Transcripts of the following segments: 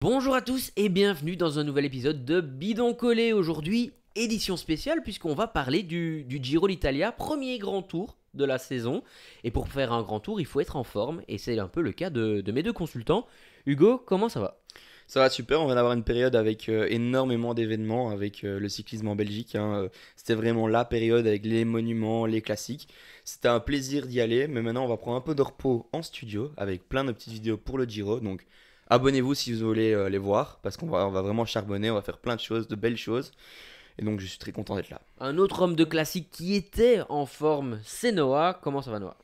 Bonjour à tous et bienvenue dans un nouvel épisode de Bidon Collé. Aujourd'hui, édition spéciale puisqu'on va parler du Giro d'Italia, premier grand tour de la saison. Et pour faire un grand tour, il faut être en forme et c'est un peu le cas de mes deux consultants. Hugo, comment ça va? Ça va super, on vient d'avoir une période avec énormément d'événements avec le cyclisme en Belgique, hein. C'était vraiment la période avec les monuments, les classiques. C'était un plaisir d'y aller, mais maintenant on va prendre un peu de repos en studio avec plein de petites vidéos pour le Giro. Donc abonnez-vous si vous voulez les voir, parce qu'on va vraiment charbonner, on va faire plein de choses, de belles choses. Et donc je suis très content d'être là. Un autre homme de classique qui était en forme, c'est Noah. Comment ça va Noah?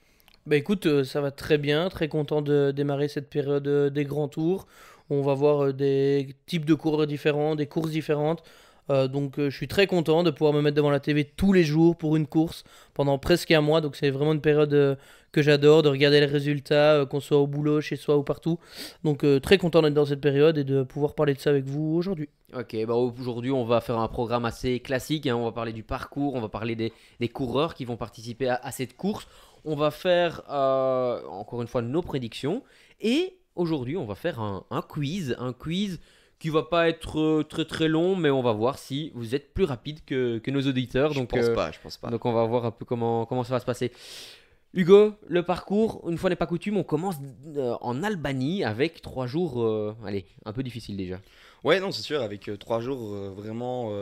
Bah écoute, ça va très bien, très content de démarrer cette période des grands tours. On va voir des types de coureurs différents, des courses différentes. Donc je suis très content de pouvoir me mettre devant la TV tous les jours pour une course pendant presque un mois. Donc c'est vraiment une période que j'adore, de regarder les résultats, qu'on soit au boulot, chez soi ou partout. Donc très content d'être dans cette période et de pouvoir parler de ça avec vous aujourd'hui. Ok, bah aujourd'hui on va faire un programme assez classique, hein. On va parler du parcours, on va parler des coureurs qui vont participer à cette course. On va faire encore une fois nos prédictions. Et aujourd'hui on va faire un quiz qui va pas être très très long, mais on va voir si vous êtes plus rapide que nos auditeurs. Je pense pas, je pense pas. Donc on va voir un peu comment ça va se passer. Hugo, le parcours, une fois n'est pas coutume, on commence en Albanie avec 3 jours, allez, un peu difficile déjà. Ouais, non, c'est sûr, avec 3 jours, vraiment,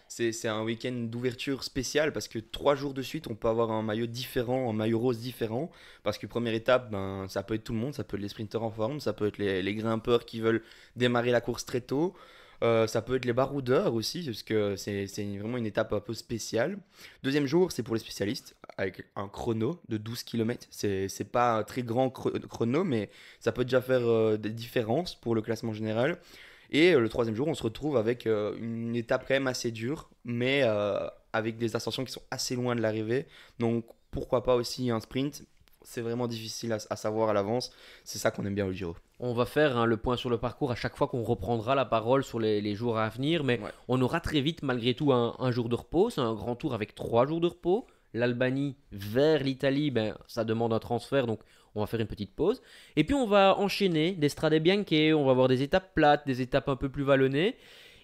c'est un week-end d'ouverture spécial parce que 3 jours de suite, on peut avoir un maillot différent, un maillot rose différent. Parce que première étape, ça peut être tout le monde, ça peut être les sprinteurs en forme, ça peut être les grimpeurs qui veulent démarrer la course très tôt. Ça peut être les baroudeurs aussi, parce que vraiment une étape un peu spéciale. Deuxième jour, c'est pour les spécialistes, avec un chrono de 12 km. C'est pas un très grand chrono, mais ça peut déjà faire des différences pour le classement général. Et le troisième jour, on se retrouve avec une étape quand même assez dure, mais avec des ascensions qui sont assez loin de l'arrivée. Donc pourquoi pas aussi un sprint. C'est vraiment difficile à savoir à l'avance. C'est ça qu'on aime bien au Giro. On va faire le point sur le parcours à chaque fois qu'on reprendra la parole sur les jours à venir, mais Ouais. on aura très vite malgré tout un jour de repos. C'est un grand tour avec 3 jours de repos. L'Albanie vers l'Italie, ben, ça demande un transfert, donc on va faire une petite pause. Et puis on va enchaîner des Strade Bianche, on va avoir des étapes plates, des étapes un peu plus vallonnées,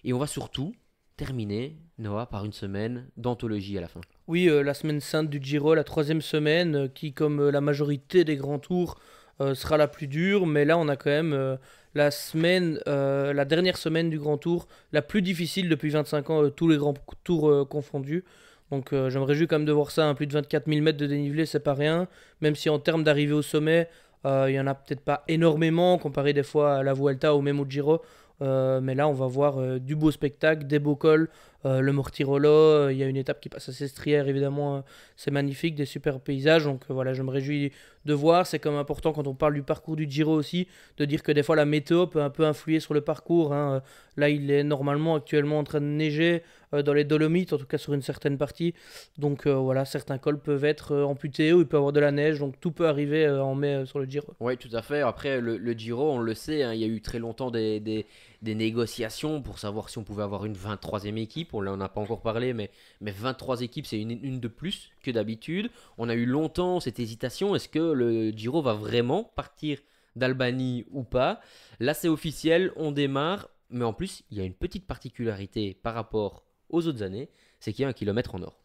et on va surtout terminer, Noah, par une semaine d'anthologie à la fin. Oui, la semaine sainte du Giro, la troisième semaine, qui, comme la majorité des grands tours, sera la plus dure. Mais là, on a quand même la dernière semaine du Grand Tour, la plus difficile depuis 25 ans, tous les grands tours confondus. Donc, je me réjouis quand même de voir ça, hein, plus de 24 000 mètres de dénivelé, c'est pas rien. Même si en termes d'arrivée au sommet, il y en a peut-être pas énormément comparé des fois à la Vuelta ou même au Giro. Mais là, on va voir du beau spectacle, des beaux cols, le Mortirolo. Il y a une étape qui passe à Sestrière, évidemment, c'est magnifique, des super paysages. Donc voilà, je me réjouis de voir. C'est comme important quand on parle du parcours du Giro aussi, de dire que des fois la météo peut un peu influer sur le parcours, hein. Là, il est normalement actuellement en train de neiger dans les Dolomites, en tout cas sur une certaine partie. Donc voilà, certains cols peuvent être amputés ou il peut y avoir de la neige. Donc tout peut arriver en mai sur le Giro. Oui, tout à fait. Après, le Giro, on le sait, hein, il y a eu très longtemps des négociations pour savoir si on pouvait avoir une 23e équipe. On n'en a pas encore parlé, mais 23 équipes, c'est une de plus que d'habitude. On a eu longtemps cette hésitation. Est-ce que le Giro va vraiment partir d'Albanie ou pas? Là, c'est officiel, on démarre. Mais en plus, il y a une petite particularité par rapport aux autres années, c'est qu'il y a un kilomètre en or.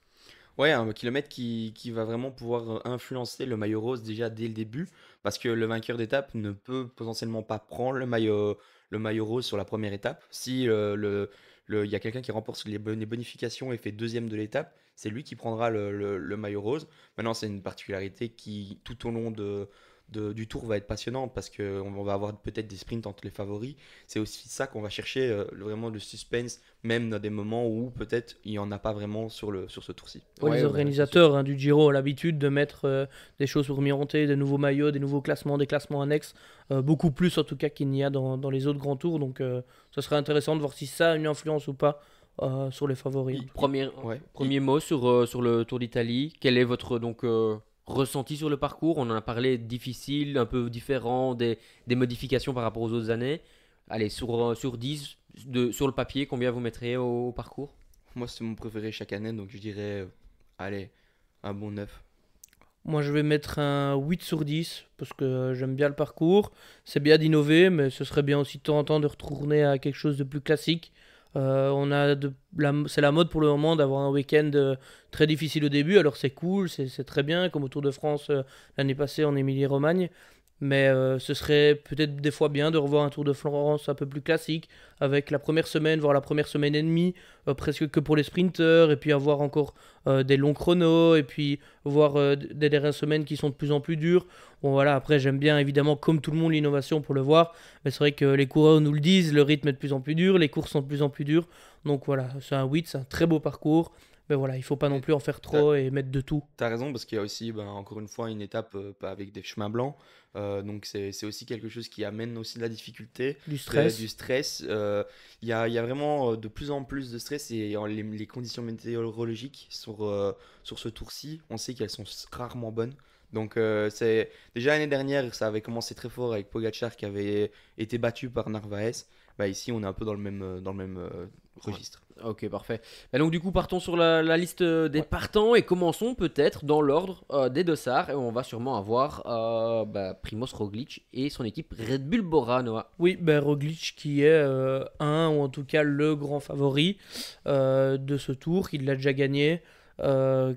Ouais, un kilomètre qui va vraiment pouvoir influencer le maillot rose déjà dès le début, parce que le vainqueur d'étape ne peut potentiellement pas prendre le maillot rose sur la première étape. Si il y a quelqu'un qui remporte les bonifications et fait deuxième de l'étape, c'est lui qui prendra le maillot rose. Maintenant, c'est une particularité qui, tout au long du tour, va être passionnante, parce qu'on va avoir peut-être des sprints entre les favoris. C'est aussi ça qu'on va chercher, vraiment le suspense, même dans des moments où peut-être il n'y en a pas vraiment sur ce tour-ci. Ouais, Ouais, les voilà, c'est sûr. organisateurs, hein, du Giro ont l'habitude de mettre des choses pour miroiter, des nouveaux maillots, des nouveaux classements, des classements annexes, beaucoup plus en tout cas qu'il n'y a dans les autres grands tours. Donc ce serait intéressant de voir si ça a une influence ou pas sur les favoris. Ouais. Premier mot sur le Tour d'Italie. Quel est votre ressenti sur le parcours? On en a parlé, difficile, un peu différent, des modifications par rapport aux autres années. Allez, sur 10, sur le papier, combien vous mettriez au parcours? Moi, c'est mon préféré chaque année, donc je dirais, allez, un bon 9. Moi, je vais mettre un 8 sur 10 parce que j'aime bien le parcours. C'est bien d'innover, mais ce serait bien aussi de temps en temps de retourner à quelque chose de plus classique. C'est la mode pour le moment d'avoir un week-end très difficile au début. Alors c'est cool, c'est très bien, comme au Tour de France l'année passée en Émilie-Romagne. Mais ce serait peut-être des fois bien de revoir un Tour de France un peu plus classique, avec la première semaine, voire la première semaine et demie, presque que pour les sprinteurs, et puis avoir encore des longs chronos, et puis voir des dernières semaines qui sont de plus en plus dures. Bon voilà, après j'aime bien évidemment, comme tout le monde, l'innovation pour le voir, mais c'est vrai que les coureurs nous le disent, le rythme est de plus en plus dur, les courses sont de plus en plus dures. Donc voilà, c'est un 8, c'est un très beau parcours, mais voilà, il faut pas non plus en faire trop et mettre de tout. T'as raison, parce qu'il y a aussi, ben, encore une fois, une étape avec des chemins blancs. Donc c'est aussi quelque chose qui amène aussi de la difficulté, Du stress. du stress. Il y a vraiment de plus en plus de stress, et les conditions météorologiques sur ce tour-ci, on sait qu'elles sont rarement bonnes. Donc c'est déjà l'année dernière, ça avait commencé très fort avec Pogacar qui avait été battu par Narvaez. Bah, ici, on est un peu dans le même Ouais. registre. Ok, parfait. Bah donc du coup, partons sur la liste des partants et commençons peut-être dans l'ordre des dossards. Et on va sûrement avoir Primoz Roglic et son équipe Red Bull Bora, Noah. Oui, ben Roglic qui est un, ou en tout cas le grand favori de ce tour, qui l'a déjà gagné,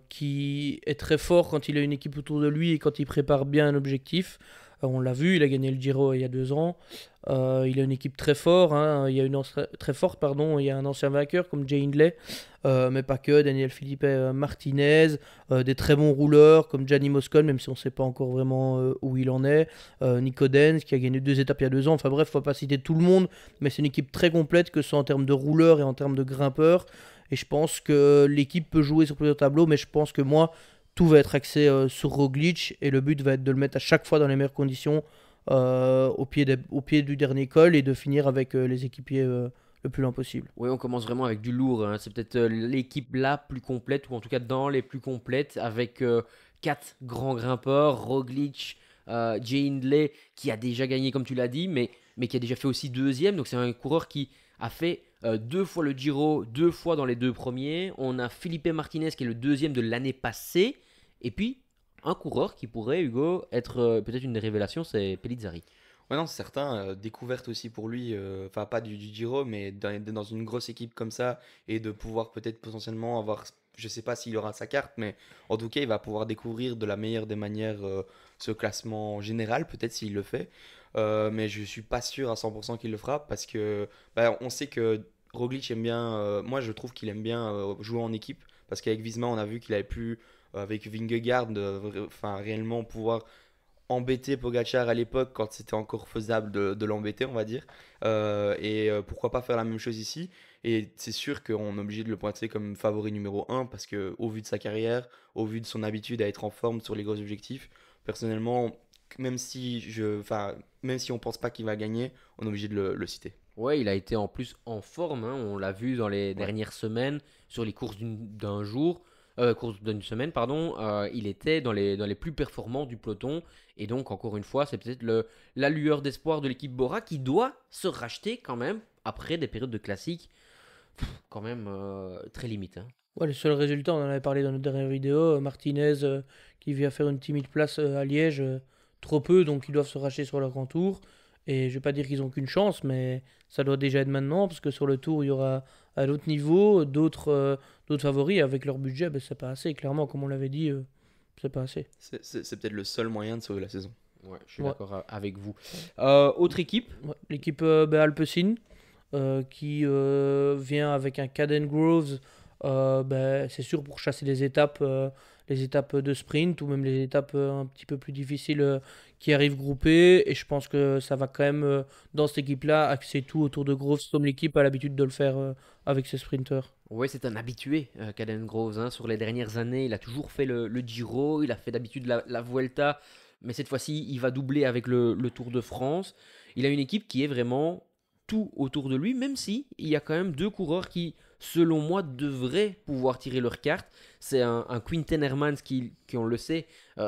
qui est très fort quand il a une équipe autour de lui et quand il prépare bien un objectif. On l'a vu, il a gagné le Giro il y a 2 ans. Il a une équipe très forte, hein, il y a très forte, pardon. Il y a un ancien vainqueur comme Jay Hindley, mais pas que, Daniel Felipe Martinez, des très bons rouleurs comme Gianni Moscon, même si on ne sait pas encore vraiment où il en est. Nico Denz qui a gagné 2 étapes il y a 2 ans. Enfin bref, il ne faut pas citer tout le monde, mais c'est une équipe très complète, que ce soit en termes de rouleurs et en termes de grimpeurs. Et je pense que l'équipe peut jouer sur plusieurs tableaux, mais je pense que moi, tout va être axé sur Roglic et le but va être de le mettre à chaque fois dans les meilleures conditions au pied du dernier col et de finir avec les équipiers le plus loin possible. Oui, on commence vraiment avec du lourd, hein. C'est peut-être l'équipe la plus complète, ou en tout cas dans les plus complètes, avec 4 grands grimpeurs, Roglic, Jay Hindley, qui a déjà gagné comme tu l'as dit, mais qui a déjà fait aussi deuxième. Donc c'est un coureur qui a fait 2 fois le Giro, 2 fois dans les 2 premiers. On a Felipe Martinez qui est le deuxième de l'année passée. Et puis un coureur qui pourrait, Hugo, être peut-être une des révélations, c'est Pellizzari. Ouais, non, c'est certain. Découverte aussi pour lui, enfin pas du Giro, mais dans une grosse équipe comme ça, et de pouvoir peut-être potentiellement avoir, je sais pas s'il aura sa carte, mais en tout cas, il va pouvoir découvrir de la meilleure des manières ce classement général, peut-être s'il le fait. Mais je suis pas sûr à 100% qu'il le fera, parce que bah, on sait que Roglic aime bien, moi je trouve qu'il aime bien jouer en équipe, parce qu'avec Visma, on a vu qu'il avait pu, avec Vingegaard, enfin réellement pouvoir embêter Pogacar à l'époque quand c'était encore faisable de l'embêter, on va dire. Et pourquoi pas faire la même chose ici. Et c'est sûr qu'on est obligé de le pointer comme favori numéro un, parce que au vu de sa carrière, au vu de son habitude à être en forme sur les gros objectifs, personnellement, même si on pense pas qu'il va gagner, on est obligé de le citer. Ouais, il a été en plus en forme, hein. On l'a vu dans les Ouais. dernières semaines sur les courses d'un jour, courses d'une semaine, pardon. Il était dans les plus performants du peloton. Et donc, encore une fois, c'est peut-être la lueur d'espoir de l'équipe Bora qui doit se racheter quand même après des périodes de classiques quand même très limites, hein. Ouais, le seul résultat, on en avait parlé dans notre dernière vidéo, Martinez qui vient faire une timide place à Liège, trop peu, donc ils doivent se racheter sur leur grand tour. Et je vais pas dire qu'ils ont qu'une chance, mais ça doit déjà être maintenant, parce que sur le tour, il y aura à d'autres niveaux, d'autres favoris. Avec leur budget, ben, c'est pas assez, clairement, comme on l'avait dit, c'est pas assez. C'est peut-être le seul moyen de sauver la saison. Ouais, je suis Ouais. d'accord avec vous. Autre équipe. Ouais. L'équipe Alpecin, qui vient avec un Caden Groves, ben, c'est sûr pour chasser les étapes de sprint ou même les étapes un petit peu plus difficiles qui arrivent groupées. Et je pense que ça va quand même, dans cette équipe-là, axer tout autour de Groves, comme l'équipe a l'habitude de le faire avec ses sprinters. Ouais, c'est un habitué, Caden Groves, hein. Sur les dernières années, il a toujours fait le Giro, il a fait d'habitude la Vuelta, mais cette fois-ci, il va doubler avec le Tour de France. Il a une équipe qui est vraiment tout autour de lui, même si il y a quand même 2 coureurs qui, selon moi, devraient pouvoir tirer leur carte. C'est un Quinten Hermans qui, on le sait,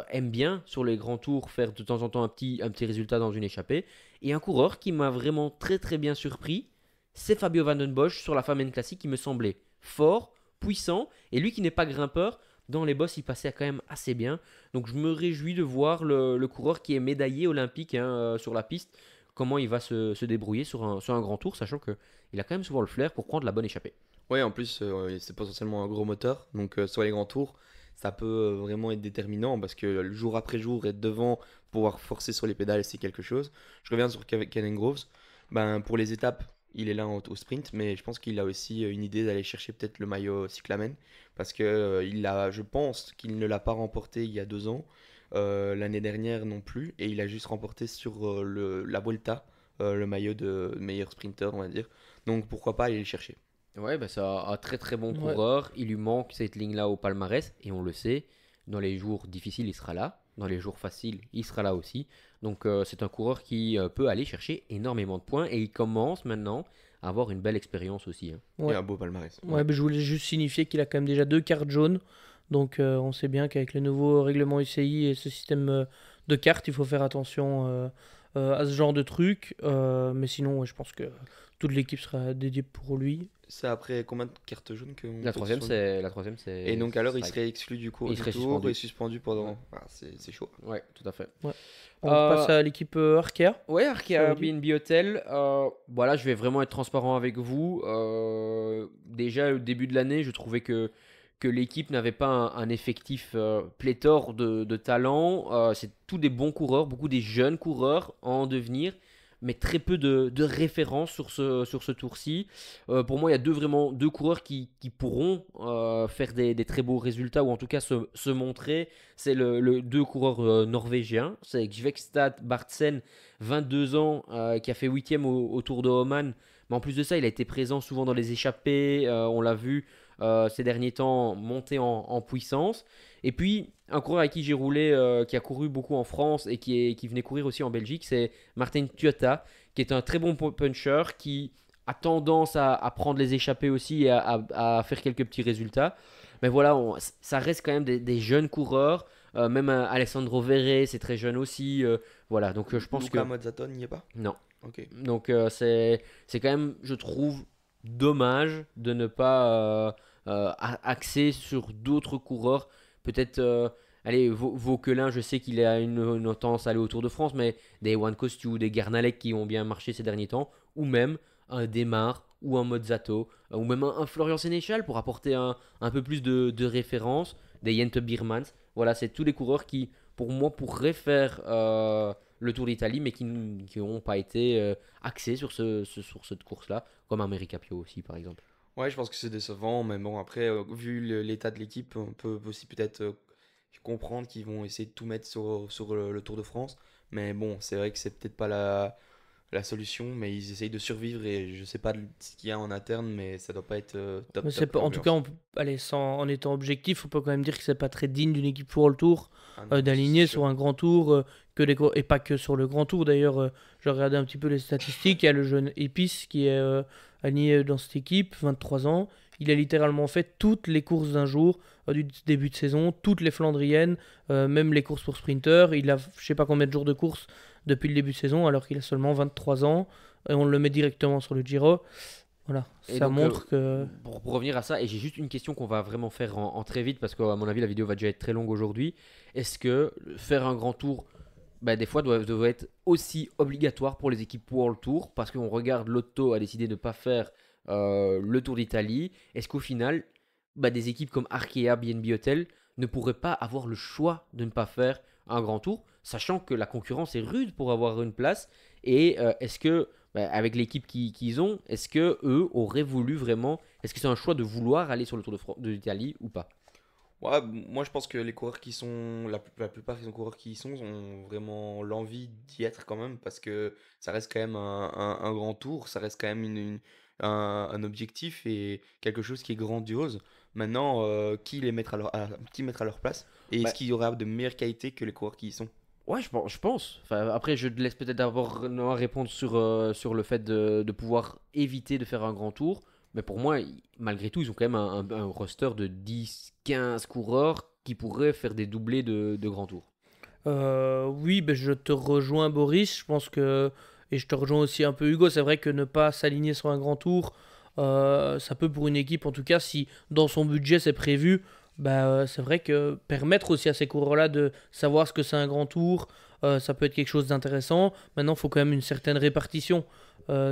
aime bien sur les grands tours faire de temps en temps un petit résultat dans une échappée. Et un coureur qui m'a vraiment très très bien surpris, c'est Fabio Van Den Bosch sur la Famenne Classique qui me semblait fort, puissant, et lui qui n'est pas grimpeur, dans les bosses, il passait quand même assez bien. Donc je me réjouis de voir le coureur qui est médaillé olympique sur la piste, comment il va se débrouiller sur un grand tour, sachant qu'il a quand même souvent le flair pour prendre la bonne échappée. Ouais, en plus, c'est potentiellement un gros moteur. Donc, sur les grands tours, ça peut vraiment être déterminant parce que le jour après jour, être devant, pouvoir forcer sur les pédales, c'est quelque chose. Je reviens sur Caden Groves. Ben, pour les étapes, il est là au sprint, mais je pense qu'il a aussi une idée d'aller chercher peut-être le maillot cyclamen parce que je pense qu'il ne l'a pas remporté il y a 2 ans, l'année dernière non plus, et il a juste remporté sur la Vuelta le maillot de meilleur sprinter, on va dire. Donc, pourquoi pas aller le chercher. Ouais, bah c'est un très très bon Ouais. coureur. Il lui manque cette ligne-là au palmarès, et on le sait, dans les jours difficiles, il sera là. Dans les jours faciles, il sera là aussi. Donc c'est un coureur qui peut aller chercher énormément de points, et il commence maintenant à avoir une belle expérience aussi, hein. Et Ouais. un beau palmarès. Ouais, mais je voulais juste signifier qu'il a quand même déjà 2 cartes jaunes. Donc on sait bien qu'avec le nouveau règlement UCI et ce système de cartes, il faut faire attention à ce genre de truc. Mais sinon, ouais, je pense que toute l'équipe sera dédiée pour lui. C'est après combien de cartes jaunes que La troisième, c'est. Et donc alors il strike. serait exclu du coup Il du serait tour suspendu. et suspendu pendant. Ouais. Ah, c'est chaud. Ouais, tout à fait. On Euh, passe à l'équipe Arkea. Ouais, Ça veut dire Airbnb Hotel. Voilà, je vais vraiment être transparent avec vous. Déjà, au début de l'année, je trouvais que l'équipe n'avait pas un effectif pléthore de talents. C'est tous des bons coureurs, beaucoup des jeunes coureurs en devenir, mais très peu de références sur ce tour-ci. Pour moi, il y a vraiment deux coureurs qui pourront faire des très beaux résultats, ou en tout cas se montrer. C'est le deux coureurs norvégiens. C'est Gvekstad Bartsen, 22 ans, qui a fait 8e au Tour de Oman. Mais en plus de ça, il a été présent souvent dans les échappées. On l'a vu ces derniers temps monter en puissance. Et puis, un coureur avec qui j'ai roulé, qui a couru beaucoup en France et qui venait courir aussi en Belgique, c'est Martin Tuota, qui est un très bon puncher, qui a tendance à prendre les échappées aussi et à faire quelques petits résultats. Mais voilà, ça reste quand même des jeunes coureurs. Même Alessandro Verre, c'est très jeune aussi. Voilà, donc je pense Luca que... Mazzaton n'y est pas. Non. Ok. Donc c'est quand même, je trouve, dommage de ne pas axer sur d'autres coureurs. Peut-être, allez, Vauquelin, je sais qu'il a une tendance à aller au Tour de France, mais des One Costu, des Guernalec qui ont bien marché ces derniers temps, ou même un Desmar ou un Mozzato, ou même un Florian Sénéchal pour apporter un peu plus de référence, des Jente Birmans. Voilà, c'est tous les coureurs qui, pour moi, pourraient faire le Tour d'Italie, mais qui n'ont pas été axés sur cette course-là, comme America Pio aussi, par exemple. Ouais, je pense que c'est décevant, mais bon, après, vu l'état de l'équipe, on peut aussi peut-être comprendre qu'ils vont essayer de tout mettre sur le Tour de France. Mais bon, c'est vrai que c'est peut-être pas la solution, mais ils essayent de survivre et je sais pas ce qu'il y a en interne, mais ça doit pas être top, Mais c'est top pas, en tout cas, l'ambiance. allez, en étant objectif, on peut quand même dire que c'est pas très digne d'une équipe pour le tour Ah non, d'aligner c'est sur sûr. un grand tour et pas que sur le grand tour. D'ailleurs, je regardais un petit peu les statistiques. Il y a le jeune Épice qui est aligné dans cette équipe, 23 ans. Il a littéralement fait toutes les courses d'un jour du début de saison, toutes les Flandriennes, même les courses pour sprinter. Il a je sais pas combien de jours de course depuis le début de saison alors qu'il a seulement 23 ans. Et on le met directement sur le Giro. Voilà, Et ça donc, montre que... pour revenir à ça, et j'ai juste une question qu'on va vraiment faire en très vite, parce qu'à mon avis, la vidéo va déjà être très longue aujourd'hui. Est-ce que faire un grand tour, bah, des fois, doit être aussi obligatoire pour les équipes World Tour, parce qu'on regarde Lotto a décidé de ne pas faire le Tour d'Italie. Est-ce qu'au final, bah, des équipes comme Arkea, BNB Hotel ne pourraient pas avoir le choix de ne pas faire un grand tour, sachant que la concurrence est rude pour avoir une place? Et est-ce que, bah, avec l'équipe qu'ils ont, est-ce que eux auraient voulu vraiment, est-ce que c'est un choix de vouloir aller sur le Tour de l'Italie ou pas? Ouais, moi je pense que les coureurs qui sont, la plupart des coureurs qui y sont ont vraiment l'envie d'y être quand même parce que ça reste quand même un grand tour, ça reste quand même un objectif et quelque chose qui est grandiose. Maintenant, qui les mettre qui mettre à leur place et Bah, est-ce qu'il y aura de meilleure qualité que les coureurs qui y sont? Ouais, je pense. Enfin, après, je te laisse peut-être d'abord Noah répondre sur le fait de pouvoir éviter de faire un grand tour. Mais pour moi, malgré tout, ils ont quand même un roster de 10-15 coureurs qui pourraient faire des doublés de grand tour. Oui, ben je te rejoins Boris, je pense que, et je te rejoins aussi un peu Hugo, c'est vrai que ne pas s'aligner sur un grand tour, ça peut pour une équipe, en tout cas si dans son budget c'est prévu, c'est vrai que permettre aussi à ces coureurs-là de savoir ce que c'est un grand tour, ça peut être quelque chose d'intéressant. Maintenant, il faut quand même une certaine répartition.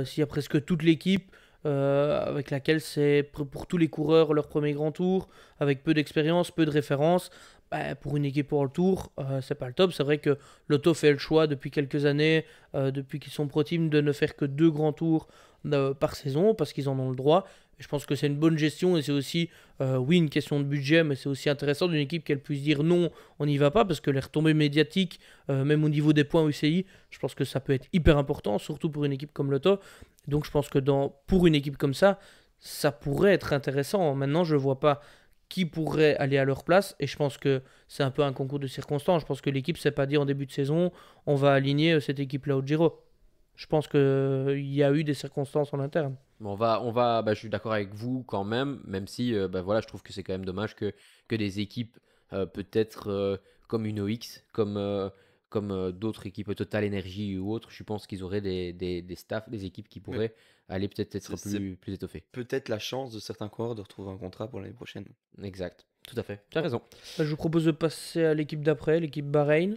S'il y a presque toute l'équipe avec laquelle c'est pour tous les coureurs leur premier grand tour, avec peu d'expérience, peu de références, pour une équipe pour le tour, c'est pas le top. C'est vrai que Lotto fait le choix depuis quelques années, depuis qu'ils sont pro team, de ne faire que 2 grands tours par saison parce qu'ils en ont le droit. Et je pense que c'est une bonne gestion et c'est aussi, oui, une question de budget, mais c'est aussi intéressant d'une équipe qu'elle puisse dire non, on n'y va pas parce que les retombées médiatiques, même au niveau des points UCI, je pense que ça peut être hyper important, surtout pour une équipe comme Lotto. Donc je pense que pour une équipe comme ça pourrait être intéressant. Maintenant, je ne vois pas qui pourrait aller à leur place et je pense que c'est un peu un concours de circonstances. Je pense que l'équipe ne s'est pas dit en début de saison, on va aligner cette équipe-là au Giro. Je pense qu'il y a eu des circonstances en interne. Bon, je suis d'accord avec vous quand même si, voilà, je trouve que c'est quand même dommage que des équipes, peut-être comme une OX, comme d'autres équipes, Total Energy ou autres, je pense qu'ils auraient des staffs, des équipes qui Mais pourraient aller peut-être être c'est plus étoffées. peut-être la chance de certains coureurs de retrouver un contrat pour l'année prochaine. Exact, tout à fait, tu as raison. Je vous propose de passer à l'équipe d'après, l'équipe Bahreïn.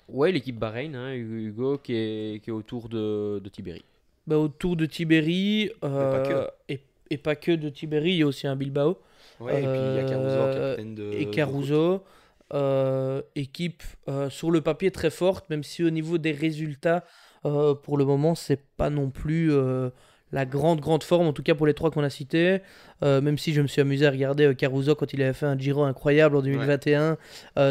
Ouais, l'équipe Bahreïn, hein, Hugo, qui est autour de Tiberi. Autour de Tiberi, Mais pas que. et pas que de Tiberi, il y a aussi un Bilbao. Ouais, et puis il y a Caruso, Euh, capitaine et de route. Caruso, équipe sur le papier très forte, même si au niveau des résultats, pour le moment, c'est pas non plus la grande forme, en tout cas pour les 3 qu'on a cités. Même si je me suis amusé à regarder Caruso quand il avait fait un Giro incroyable en Ouais. 2021,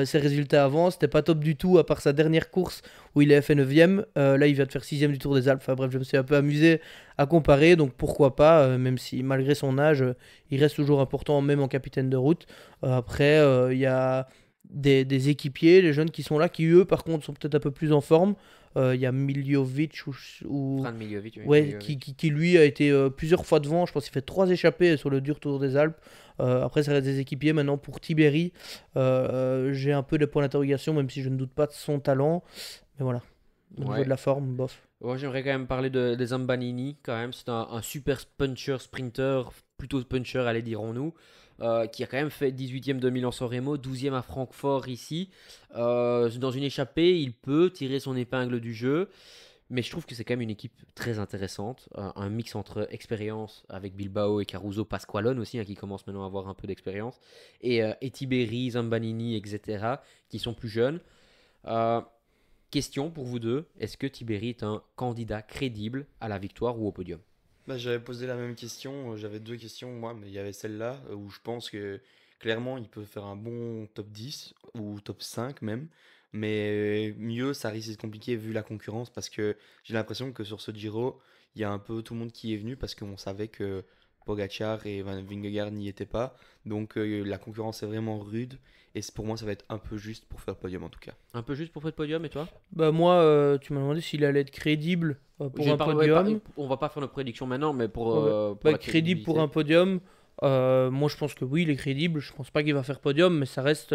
ses résultats avant, c'était pas top du tout, à part sa dernière course où il avait fait 9ème. Là, il vient de faire 6ème du Tour des Alpes. Enfin bref, je me suis un peu amusé à comparer, donc pourquoi pas, même si malgré son âge, il reste toujours important, même en capitaine de route. Après, il y a des équipiers, les jeunes qui sont là, qui eux, par contre, sont peut-être un peu plus en forme. Il y a Miljovic Fran Miljovic, oui, ouais, Miljovic. qui, lui a été plusieurs fois devant. Je pense qu'il fait 3 échappées sur le dur Tour des Alpes. Après, ça reste des équipiers. Maintenant, pour Tiberi, j'ai un peu de points d'interrogation, même si je ne doute pas de son talent. Mais voilà, au niveau Ouais. de la forme, bof. Moi, j'aimerais quand même parler des Zambanini, quand même. C'est un super puncher, sprinter, plutôt puncher, allez, dirons-nous, qui a quand même fait 18e de Milan-San Remo, 12e à Francfort ici. Dans une échappée, il peut tirer son épingle du jeu, mais je trouve que c'est quand même une équipe très intéressante. Un mix entre expérience avec Bilbao et Caruso, Pasqualone aussi, hein, qui commence maintenant à avoir un peu d'expérience, et Tiberi, Zambanini, etc., qui sont plus jeunes. Euh, Question pour vous deux, est-ce que Tiberi est un candidat crédible à la victoire ou au podium? J'avais posé la même question, j'avais 2 questions moi, mais il y avait celle-là où je pense que clairement il peut faire un bon top 10 ou top 5 même, mais mieux ça risque d'être compliqué vu la concurrence parce que j'ai l'impression que sur ce Giro, il y a un peu tout le monde qui est venu parce qu'on savait que Pogacar et Van Vingegaard n'y étaient pas, donc la concurrence est vraiment rude et pour moi ça va être un peu juste pour faire le podium en tout cas. Un peu juste pour faire le podium et toi? Moi, tu m'as demandé s'il allait être crédible pour un Ouais, podium. on va pas faire nos prédictions maintenant, mais pour, Ouais, ouais. pour la Crédible pour crédibilité. un podium. Moi, je pense que oui, il est crédible. Je pense pas qu'il va faire podium, mais ça reste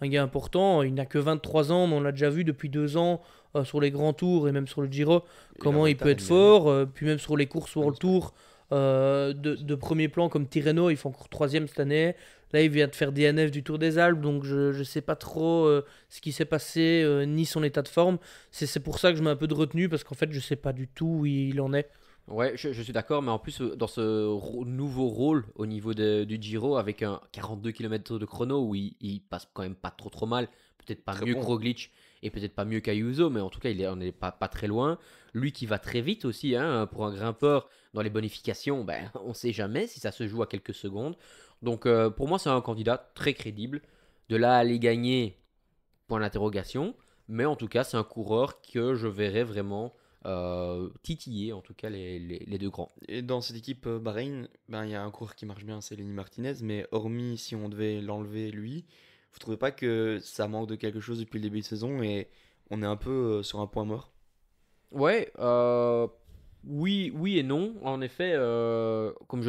un gars important. Il n'a que 23 ans, mais on l'a déjà vu depuis 2 ans sur les grands tours et même sur le Giro, Et la comment il Volta peut être l'année dernière. fort. Puis même sur les courses sur le tour de premier plan comme Tirreno, il fait encore 3ème cette année. Là, il vient de faire DNF du Tour des Alpes, donc je ne sais pas trop ce qui s'est passé, ni son état de forme. C'est pour ça que je mets un peu de retenue, parce qu'en fait, je sais pas du tout où il en est. Ouais, je suis d'accord, mais en plus, dans ce nouveau rôle au niveau du Giro, avec un 42 km de chrono où il passe quand même pas trop mal, peut-être pas Très mieux que bon. Roglic et peut-être pas mieux qu'Ayuso, mais en tout cas, on n'est pas très loin. Lui qui va très vite aussi, hein, pour un grimpeur dans les bonifications, on sait jamais si ça se joue à quelques secondes. Donc pour moi, c'est un candidat très crédible. De là à aller gagner, point d'interrogation, mais en tout cas, c'est un coureur que je verrais vraiment titiller, en tout cas, les deux grands. Et dans cette équipe Bahreïn, il y a un coureur qui marche bien, c'est Lenny Martinez, mais hormis si on devait l'enlever lui, vous trouvez pas que ça manque de quelque chose depuis le début de saison et on est un peu sur un point mort? Ouais, oui, oui et non. En effet, comme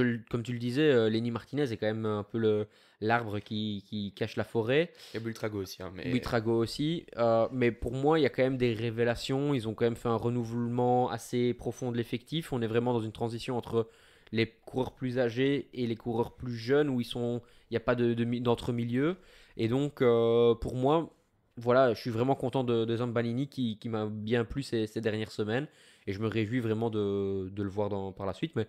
tu le disais, Lenny Martinez est quand même un peu l'arbre qui cache la forêt. Il y a Buitrago aussi, hein, mais Buitrago aussi. Mais pour moi, il y a quand même des révélations. Ils ont quand même fait un renouvellement assez profond de l'effectif. On est vraiment dans une transition entre les coureurs plus âgés et les coureurs plus jeunes où il n'y a pas d'entre-milieu. Et donc, pour moi, voilà, je suis vraiment content de Zambanini qui m'a bien plu ces dernières semaines. Et je me réjouis vraiment de le voir par la suite. Mais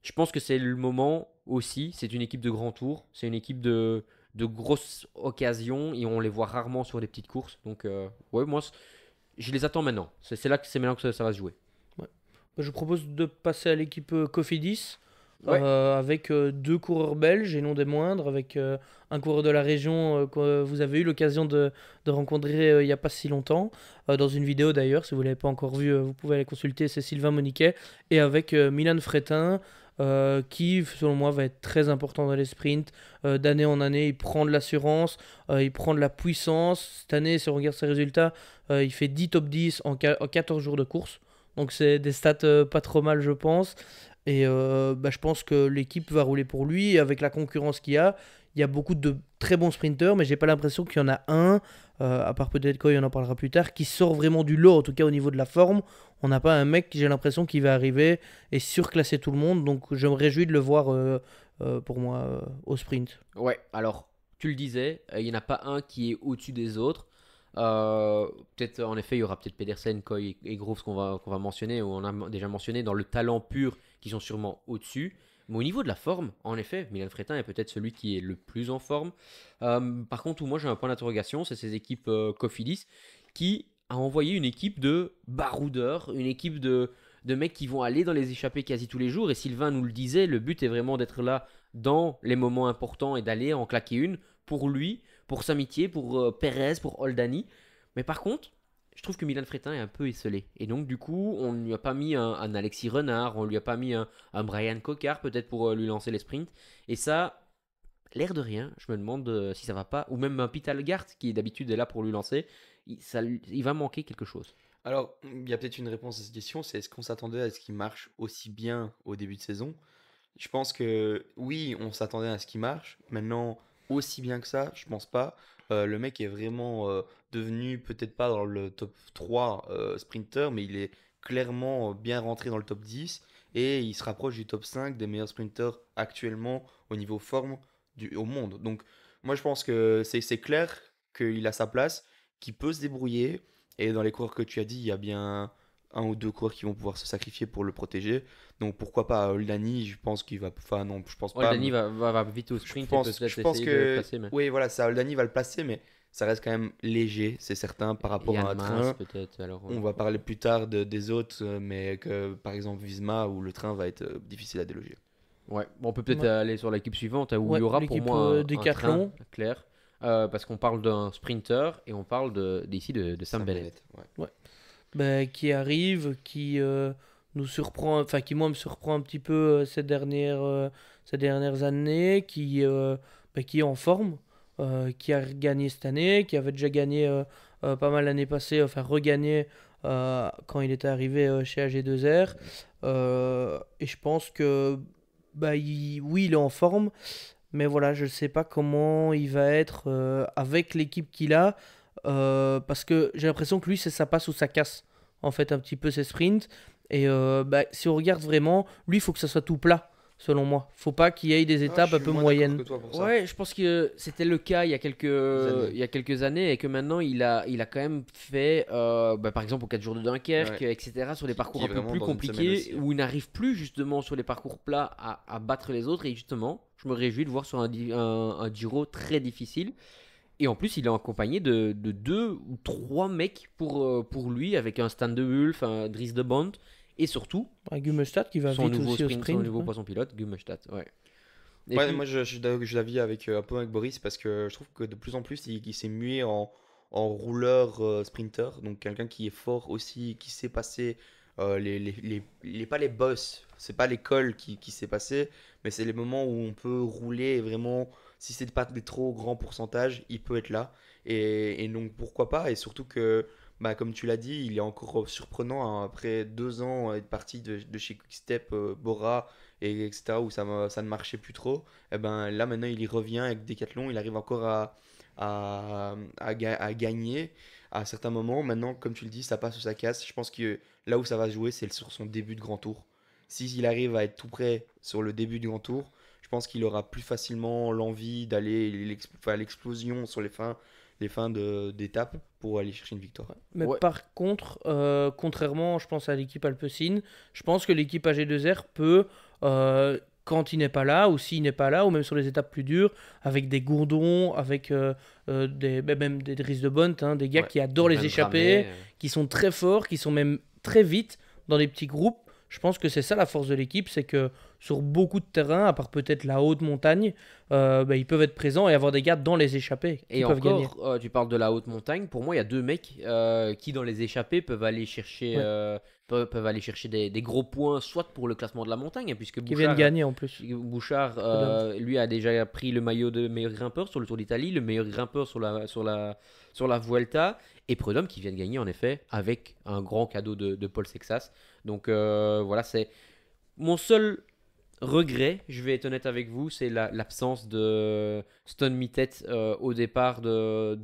je pense que c'est le moment aussi. C'est une équipe de grand tour. C'est une équipe de grosses occasions. Et on les voit rarement sur des petites courses. Donc, ouais, moi, je les attends maintenant. C'est maintenant que ça va se jouer. Ouais. Je propose de passer à l'équipe Cofidis. Ouais. Avec deux coureurs belges et non des moindres, avec un coureur de la région que vous avez eu l'occasion de rencontrer il n'y a pas si longtemps, dans une vidéo d'ailleurs, si vous ne l'avez pas encore vu, vous pouvez aller consulter, c'est Sylvain Moniquet, et avec Milan Fretin, qui selon moi va être très important dans les sprints, d'année en année, il prend de l'assurance, il prend de la puissance, cette année si on regarde ses résultats, il fait 10 top 10 en 14 jours de course, donc c'est des stats pas trop mal je pense. Et je pense que l'équipe va rouler pour lui. Et avec la concurrence qu'il y a beaucoup de très bons sprinteurs, mais j'ai pas l'impression qu'il y en a un, à part peut-être quand il en parlera plus tard, qui sort vraiment du lot, en tout cas au niveau de la forme. On n'a pas un mec qui j'ai l'impression qu'il va arriver et surclasser tout le monde. Donc je me réjouis de le voir pour moi au sprint. Ouais, alors, tu le disais, il n'y en a pas un qui est au-dessus des autres. Peut-être, en effet, il y aura peut-être Pedersen, Coy et Groves qu'on va mentionner, ou on a déjà mentionné dans le talent pur, qui sont sûrement au-dessus. Mais au niveau de la forme, en effet, Milan Fretin est peut-être celui qui est le plus en forme. Par contre, où moi j'ai un point d'interrogation, c'est ces équipes Cofidis qui a envoyé une équipe de baroudeurs, une équipe de mecs qui vont aller dans les échappées quasi tous les jours. Et Sylvain nous le disait, le but est vraiment d'être là dans les moments importants et d'aller en claquer une pour lui, pour Samitier, pour Perez, pour Oldani. Mais par contre, je trouve que Milan Fretin est un peu esselé. Et donc, du coup, on ne lui a pas mis un Alexis Renard, on ne lui a pas mis un Brian Cocard, peut-être pour lui lancer les sprints. Et ça, l'air de rien, je me demande si ça va pas. Ou même un Pitalgart, qui d'habitude est là pour lui lancer, il va manquer quelque chose. Alors, il y a peut-être une réponse à cette question, c'est est-ce qu'on s'attendait à ce qu'il marche aussi bien au début de saison? Je pense que oui, on s'attendait à ce qu'il marche. Maintenant, aussi bien que ça, je pense pas. Le mec est vraiment devenu, peut-être pas dans le top 3 sprinter, mais il est clairement bien rentré dans le top 10 et il se rapproche du top 5 des meilleurs sprinters actuellement au niveau forme au monde. Donc, moi, je pense que c'est clair qu'il a sa place, qu'il peut se débrouiller. Et dans les coureurs que tu as dit, il y a bien un ou deux coureurs qui vont pouvoir se sacrifier pour le protéger. Donc pourquoi pas Oldani, je pense qu'il va. Enfin non, je pense pas. Oldani va vite au sprint et peut-être Je pense essayer de le que. placer. Mais... Oui, voilà, ça, Oldani va le placer, mais ça reste quand même léger, c'est certain, par rapport à un train. peut-être. Alors, On va parler plus tard des autres, mais que par exemple Visma, où le train va être difficile à déloger. Ouais, bon, on peut peut-être aller sur l'équipe suivante où Ouais, il y aura pour l'équipe, moi un Decathlon. train clair. Parce qu'on parle d'un sprinter et on parle d'ici de Sam Bennett. Ouais. Qui arrive, qui nous surprend, enfin qui moi me surprend un petit peu ces dernières années, qui est en forme, qui a gagné cette année, qui avait déjà gagné pas mal l'année passée, enfin regagné quand il était arrivé chez AG2R. Et je pense que oui, il est en forme, mais voilà, je ne sais pas comment il va être avec l'équipe qu'il a. Parce que j'ai l'impression que lui, c'est ça passe ou ça casse, en fait, un petit peu ses sprints. Et si on regarde vraiment, lui, il faut que ça soit tout plat, selon moi. Faut pas qu'il y ait des étapes un peu moyennes. Ouais, je pense que c'était le cas il y a quelques années et que maintenant il a quand même fait, par exemple, aux 4 jours de Dunkerque, etc., sur des parcours un peu plus compliqués aussi, où il n'arrive plus justement sur les parcours plats à battre les autres. Et justement, je me réjouis de voir sur un Giro très difficile. Et en plus, il est accompagné de 2 ou 3 mecs pour lui, avec un Stan de Wulf, un Dries de Bont, et surtout Gummelstadt qui va son vite nouveau aussi sprint, au sprint. son nouveau poisson pilote, Gummelstadt. Ouais. Et Ouais, puis, moi je suis d'avis avec, un peu avec Boris parce que je trouve que de plus en plus il s'est mué en rouleur sprinter, donc quelqu'un qui est fort aussi, qui sait passer pas les bosses, c'est pas l'école qui sait passer, mais c'est les moments où on peut rouler et vraiment, si c'est pas des trop grands pourcentages, il peut être là. Et donc pourquoi pas, et surtout que, comme tu l'as dit, il est encore surprenant hein, après 2 ans être parti de chez Quickstep, Bora etc., où ça ne marchait plus trop, et ben là maintenant il y revient avec Decathlon, il arrive encore à gagner à certains moments. Maintenant, comme tu le dis, ça passe ou ça casse. Je pense que là où ça va se jouer, c'est sur son début de grand tour. s'il arrive à être tout prêt sur le début du Grand Tour, je pense qu'il aura plus facilement l'envie d'aller à l'explosion sur les fins d'étape pour aller chercher une victoire. Mais Ouais. par contre, contrairement, je pense à l'équipe Alpecin, je pense que l'équipe AG2R peut, quand il n'est pas là, ou s'il n'est pas là, ou même sur les étapes plus dures, avec des gourdons, avec même des Dries de Bont, hein, des gars Ouais. qui adorent les Van échappées, Dramé, qui sont très forts, qui sont même très vite dans les petits groupes. Je pense que c'est ça la force de l'équipe, c'est que sur beaucoup de terrains, à part peut-être la haute montagne, ils peuvent être présents et avoir des gars dans les échappées qui Et peuvent gagner. encore, tu parles de la haute montagne. Pour moi, il y a deux mecs qui, dans les échappées, peuvent aller chercher, Ouais. peuvent aller chercher des gros points, soit pour le classement de la montagne, hein, puisque Qui viennent gagner en plus. Bouchard, Prudhomme. lui, a déjà pris le maillot de meilleur grimpeur sur le Tour d'Italie, le meilleur grimpeur sur la Vuelta, et Prudhomme qui vient de gagner, en effet, avec un grand cadeau de Paul Sexas. Donc voilà, c'est mon seul regret, je vais être honnête avec vous, c'est l'absence de Stone Mittet au départ de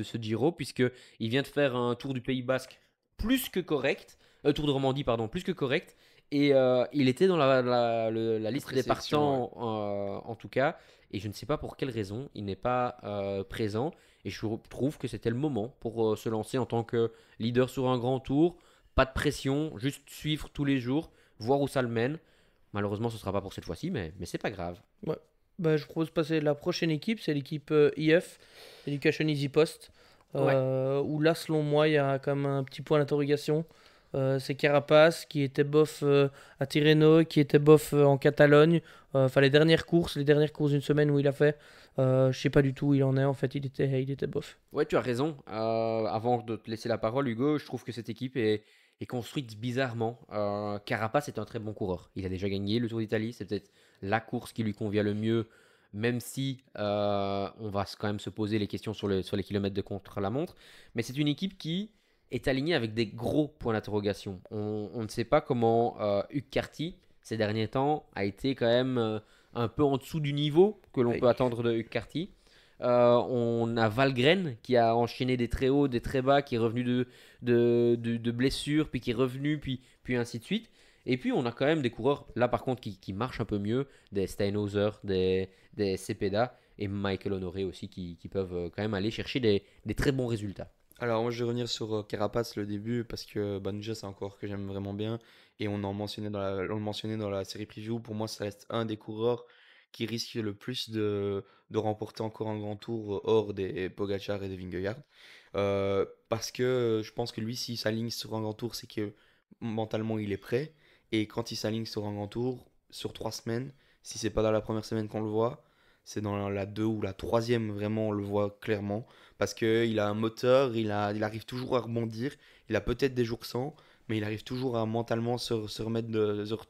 ce Giro, puisqu'il vient de faire un Tour du Pays Basque plus que correct, Tour de Romandie, pardon, plus que correct, et il était dans la liste des Présélection, partants en tout cas, et je ne sais pas pour quelle raison il n'est pas présent, et je trouve que c'était le moment pour se lancer en tant que leader sur un grand tour, pas de pression, juste suivre tous les jours, voir où ça le mène. Malheureusement, ce ne sera pas pour cette fois-ci, mais c'est pas grave. Ouais. Bah, je propose de passer à la prochaine équipe, c'est l'équipe IF, Education Easy Post. Où là, selon moi, il y a quand même un petit point d'interrogation. C'est Carapace qui était bof à Tirreno, qui était bof en Catalogne. Enfin, les dernières courses d'une semaine où il a fait. Je sais pas du tout où il en est, en fait, il était bof. Ouais, tu as raison. Avant de te laisser la parole, Hugo, je trouve que cette équipe est construite bizarrement. Carapace est un très bon coureur. Il a déjà gagné le Tour d'Italie. C'est peut-être la course qui lui convient le mieux, même si on va quand même se poser les questions sur les kilomètres de contre-la-montre. Mais c'est une équipe qui est alignée avec des gros points d'interrogation. On ne sait pas comment Hug Carty, ces derniers temps, a été quand même un peu en dessous du niveau que l'on Oui. peut attendre de Hug Carty. On a Valgren qui a enchaîné des très hauts, des très bas, qui est revenu de blessures, puis qui est revenu, puis ainsi de suite. Et puis on a quand même des coureurs, là par contre, qui marchent un peu mieux, des Steinhauser, des Cepeda et Michael Honoré aussi, qui peuvent quand même aller chercher des très bons résultats. Alors moi je vais revenir sur Carapace le début parce que déjà c'est un coureur que j'aime vraiment bien et on le mentionnait dans la série preview. Pour moi ça reste un des coureurs qui risque le plus de remporter encore un grand tour hors des Pogacar et des Vingegaard. Parce que je pense que lui s'il s'aligne sur un grand tour c'est que mentalement il est prêt et quand il s'aligne sur un grand tour sur 3 semaines, si c'est pas dans la première semaine qu'on le voit, c'est dans la 2 ou la troisième vraiment on le voit clairement parce qu'il a un moteur, il arrive toujours à rebondir, il a peut-être des jours sans, mais il arrive toujours à mentalement se remettre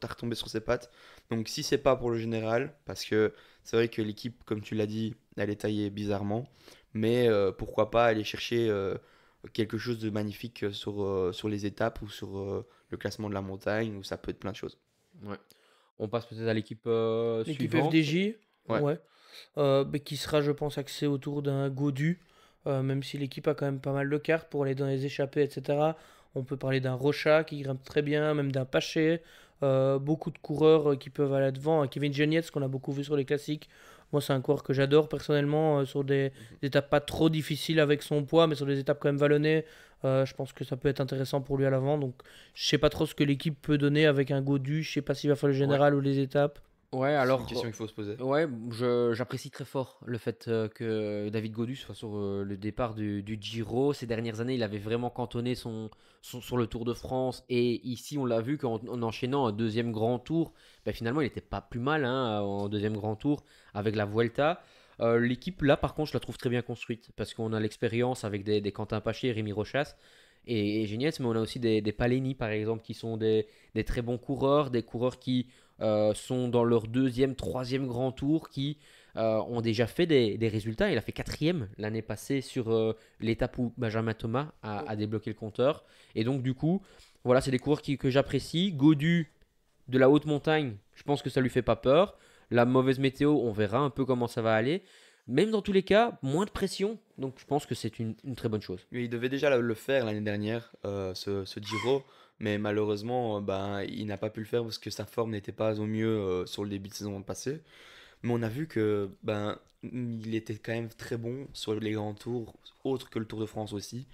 à retomber sur ses pattes. Donc si c'est pas pour le général, parce que c'est vrai que l'équipe, comme tu l'as dit, elle est taillée bizarrement, mais pourquoi pas aller chercher quelque chose de magnifique sur les étapes ou sur le classement de la montagne, où ça peut être plein de choses. Ouais. On passe peut-être à l'équipe L'équipe suivante. FDJ, Ouais. ouais. Mais qui sera, je pense, axée autour d'un Godu, même si l'équipe a quand même pas mal de cartes pour aller dans les échappées, etc. On peut parler d'un Rocha qui grimpe très bien, même d'un Paché. Beaucoup de coureurs qui peuvent aller devant. Kevin Genietz, qu'on a beaucoup vu sur les classiques. Moi, c'est un coureur que j'adore personnellement, sur des étapes pas trop difficiles avec son poids, mais sur des étapes quand même vallonnées. Je pense que ça peut être intéressant pour lui à l'avant. Donc, je sais pas trop ce que l'équipe peut donner avec un Godu. Je sais pas s'il va faire le général ou les étapes. Ouais, C'est alors une question qu'il faut se poser. ouais, j'apprécie très fort le fait que David Gaudu soit sur le départ du Giro. Ces dernières années, il avait vraiment cantonné sur le Tour de France. Et ici, on l'a vu qu'en enchaînant un deuxième grand tour, ben, finalement, il n'était pas plus mal hein, en deuxième grand tour avec la Vuelta. L'équipe, là, par contre, je la trouve très bien construite parce qu'on a l'expérience avec des Quentin Paché, Rémi Rochas et Genietz, mais on a aussi des Paleni, par exemple, qui sont des très bons coureurs, des coureurs qui sont dans leur deuxième, troisième grand tour, qui ont déjà fait des résultats. Il a fait quatrième l'année passée sur l'étape où Benjamin Thomas a débloqué le compteur. Et donc, du coup, voilà, c'est des coureurs que j'apprécie. Godu, de la haute montagne, je pense que ça lui fait pas peur. La mauvaise météo, on verra un peu comment ça va aller. Même dans tous les cas, moins de pression. Donc, je pense que c'est une très bonne chose. Mais il devait déjà le faire l'année dernière, ce Giro. mais malheureusement, ben, il n'a pas pu le faire parce que sa forme n'était pas au mieux sur le début de saison passée. Mais on a vu que ben, il était quand même très bon sur les grands tours, autres que le Tour de France aussi,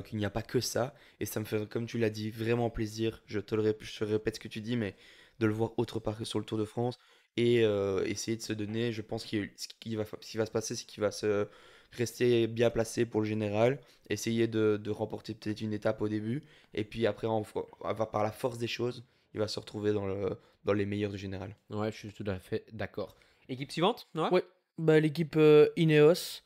qu'il n'y a pas que ça. Et ça me fait, comme tu l'as dit, vraiment plaisir. Je te répète ce que tu dis, mais de le voir autre part que sur le Tour de France et essayer de se donner. Je pense ce qui va se passer, c'est qu'il va se rester bien placé pour le général, essayer de remporter peut-être une étape au début, et puis après, par la force des choses, il va se retrouver dans les meilleurs du général. Ouais, je suis tout à fait d'accord. Équipe suivante, Noah? Ouais, bah, l'équipe Ineos,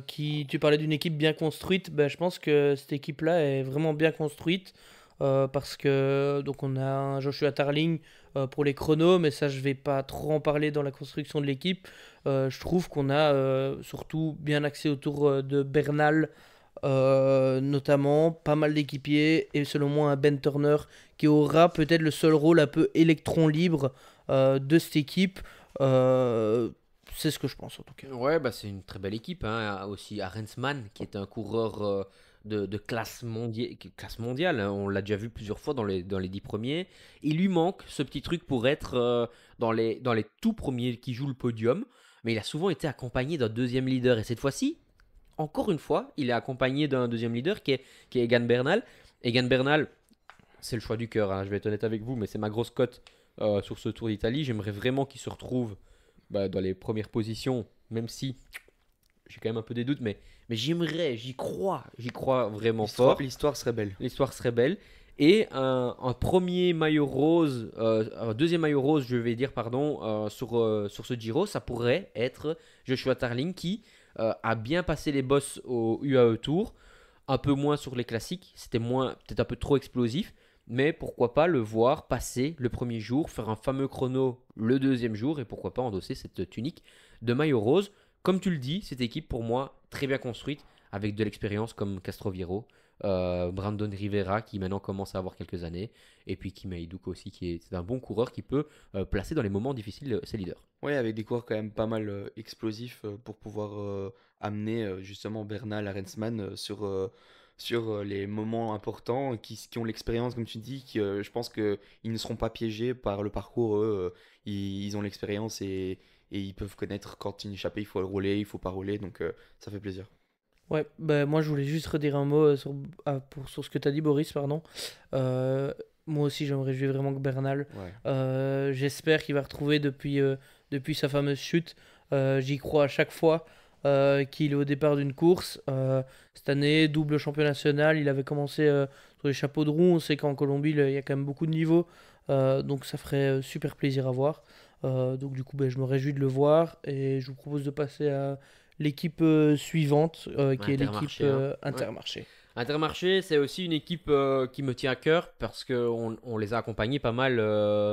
tu parlais d'une équipe bien construite, bah, je pense que cette équipe-là est vraiment bien construite parce que donc on a un Joshua Tarling pour les chronos, mais ça je vais pas trop en parler dans la construction de l'équipe. Je trouve qu'on a surtout bien axé autour de Bernal, notamment pas mal d'équipiers et selon moi un Ben Turner qui aura peut-être le seul rôle un peu électron libre de cette équipe. Euh, c'est ce que je pense en tout cas. Ouais, bah c'est une très belle équipe, hein. Aussi Arensman, qui est un coureur de classe mondiale, hein. On l'a déjà vu plusieurs fois dans les 10 premiers. Il lui manque ce petit truc pour être dans les tout premiers qui jouent le podium. Mais il a souvent été accompagné d'un deuxième leader. Et cette fois-ci, encore une fois, il est accompagné d'un deuxième leader qui est Egan Bernal. Egan Bernal, c'est le choix du cœur, hein, je vais être honnête avec vous, mais c'est ma grosse cote sur ce Tour d'Italie. J'aimerais vraiment qu'il se retrouve dans les premières positions, même si j'ai quand même un peu des doutes, mais j'y crois vraiment L'histoire, fort. l'histoire serait belle. L'histoire serait belle. Et un premier maillot rose, un deuxième maillot rose, je vais dire, pardon, sur ce Giro, ça pourrait être Joshua Tarling qui a bien passé les bosses au UAE Tour, un peu moins sur les classiques, c'était peut-être un peu trop explosif, mais pourquoi pas le voir passer le premier jour, faire un fameux chrono le deuxième jour, et pourquoi pas endosser cette tunique de maillot rose. Comme tu le dis, cette équipe pour moi très bien construite, avec de l'expérience comme Castroviejo, Brandon Rivera qui maintenant commence à avoir quelques années, et puis Kim Hayduk aussi qui est un bon coureur qui peut placer dans les moments difficiles ses leaders. Oui, avec des coureurs quand même pas mal explosifs pour pouvoir amener justement Bernal, Arensman sur les moments importants, qui ont l'expérience, comme tu dis, je pense qu'ils ne seront pas piégés par le parcours. Eux, ils ont l'expérience et ils peuvent connaître quand une échappée, il faut le rouler, il faut pas rouler, donc ça fait plaisir. Ouais, bah, moi je voulais juste redire un mot sur ce que tu as dit, Boris, pardon. Euh, Moi aussi, je me réjouis vraiment que Bernal. Ouais. J'espère qu'il va retrouver depuis sa fameuse chute. J'y crois à chaque fois qu'il est au départ d'une course. Cette année, double champion national, il avait commencé sur les chapeaux de roue. On sait qu'en Colombie, il y a quand même beaucoup de niveaux. Donc ça ferait super plaisir à voir. Donc du coup, ben, je me réjouis de le voir et je vous propose de passer à l'équipe suivante, qui est l'équipe Intermarché, hein. Ouais. Intermarché. Intermarché, c'est aussi une équipe qui me tient à cœur parce qu'on on les a accompagnés pas mal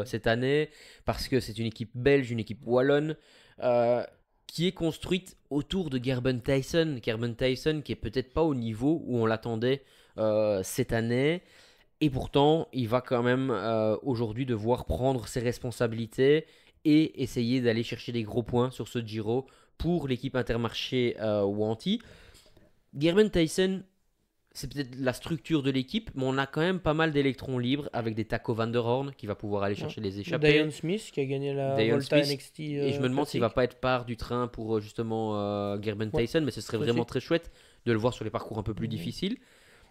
cette année, parce que c'est une équipe belge, une équipe wallonne, euh, qui est construite autour de Gerben Tyson. Gerben Tyson qui est peut-être pas au niveau où on l'attendait cette année, et pourtant il va quand même aujourd'hui devoir prendre ses responsabilités et essayer d'aller chercher des gros points sur ce Giro pour l'équipe Intermarché Wanty. Gerben Tyson, c'est peut-être la structure de l'équipe, mais on a quand même pas mal d'électrons libres avec des Taco Van der Horn qui va pouvoir aller Ouais. chercher les échappées. Diane Smith qui a gagné la Dion Volta Smith. NXT Et je me demande s'il va classique. pas être part du train pour justement Gerben Ouais, Tyson, mais ce serait tout à vraiment fait. très chouette de le voir sur les parcours un peu plus Mhm. difficiles.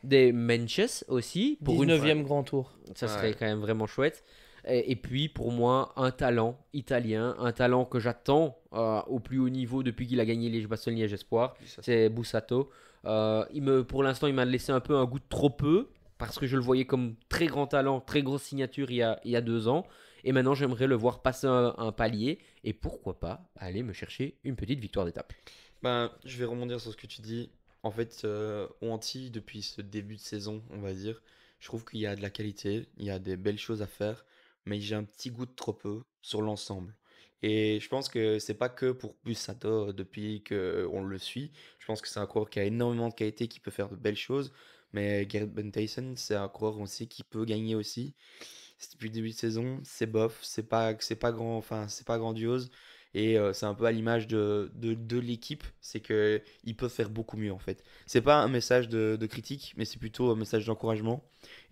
Des Menches aussi, pour une fois. 19e grand tour. Ça serait Ouais. quand même vraiment chouette. Et puis pour moi, un talent italien, un talent que j'attends au plus haut niveau depuis qu'il a gagné les Bastogne-Liège Espoir, c'est Bussato. Pour l'instant, il m'a laissé un peu un goût de trop peu, parce que je le voyais comme très grand talent, très grosse signature il y a 2 ans. Et maintenant, j'aimerais le voir passer un palier, et pourquoi pas aller me chercher une petite victoire d'étape. Ben, je vais rebondir sur ce que tu dis. En fait, Wanty, depuis ce début de saison, on va dire, je trouve qu'il y a de la qualité, il y a des belles choses à faire, mais j'ai un petit goût de trop peu sur l'ensemble. Et je pense que c'est pas que pour Bussato depuis qu'on le suit. Je pense que c'est un coureur qui a énormément de qualité, qui peut faire de belles choses. Mais Gerben Tyson, c'est un coureur aussi qui peut gagner aussi. Depuis le début de saison, c'est bof, c'est pas grand, enfin, c'est pas grandiose. Et c'est un peu à l'image de l'équipe, c'est qu'ils peuvent faire beaucoup mieux en fait. C'est pas un message de critique, mais c'est plutôt un message d'encouragement.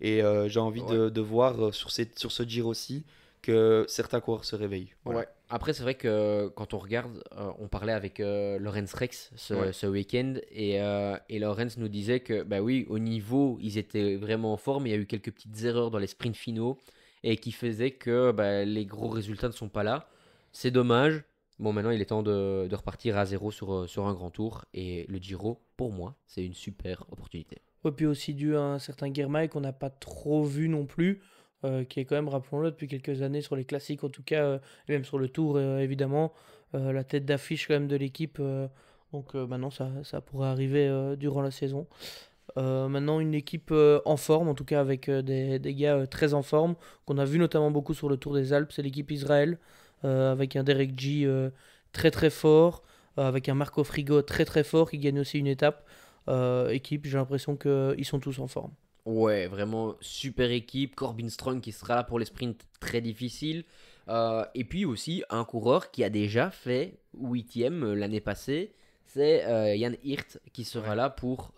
Et j'ai envie Ouais. de voir sur ce Giro aussi que certains coureurs se réveillent. Voilà. Ouais. Après, c'est vrai que quand on regarde, on parlait avec Lorenz Rex Ouais. ce week-end et Lorenz nous disait que, bah oui, au niveau, ils étaient vraiment en forme. Il y a eu quelques petites erreurs dans les sprints finaux et qui faisaient que bah, les gros résultats ne sont pas là. C'est dommage. Bon, maintenant, il est temps de repartir à zéro sur un grand tour. Et le Giro, pour moi, c'est une super opportunité. Et puis aussi dû à un certain Guermay qu'on n'a pas trop vu non plus, qui est quand même, rappelons-le, depuis quelques années sur les classiques en tout cas, et même sur le tour évidemment, la tête d'affiche quand même de l'équipe. Donc maintenant ça pourrait arriver durant la saison. Maintenant une équipe en forme, en tout cas avec des gars très en forme, qu'on a vu notamment beaucoup sur le Tour des Alpes, c'est l'équipe Israël, avec un Derek G très très fort, avec un Marco Frigo très très fort qui gagne aussi une étape. Équipe, j'ai l'impression qu'ils sont tous en forme. Ouais, vraiment super équipe. Corbin Strong qui sera là pour les sprints très difficiles. Et puis aussi un coureur qui a déjà fait huitième l'année passée. C'est Jan Hirt qui sera Ouais. là pour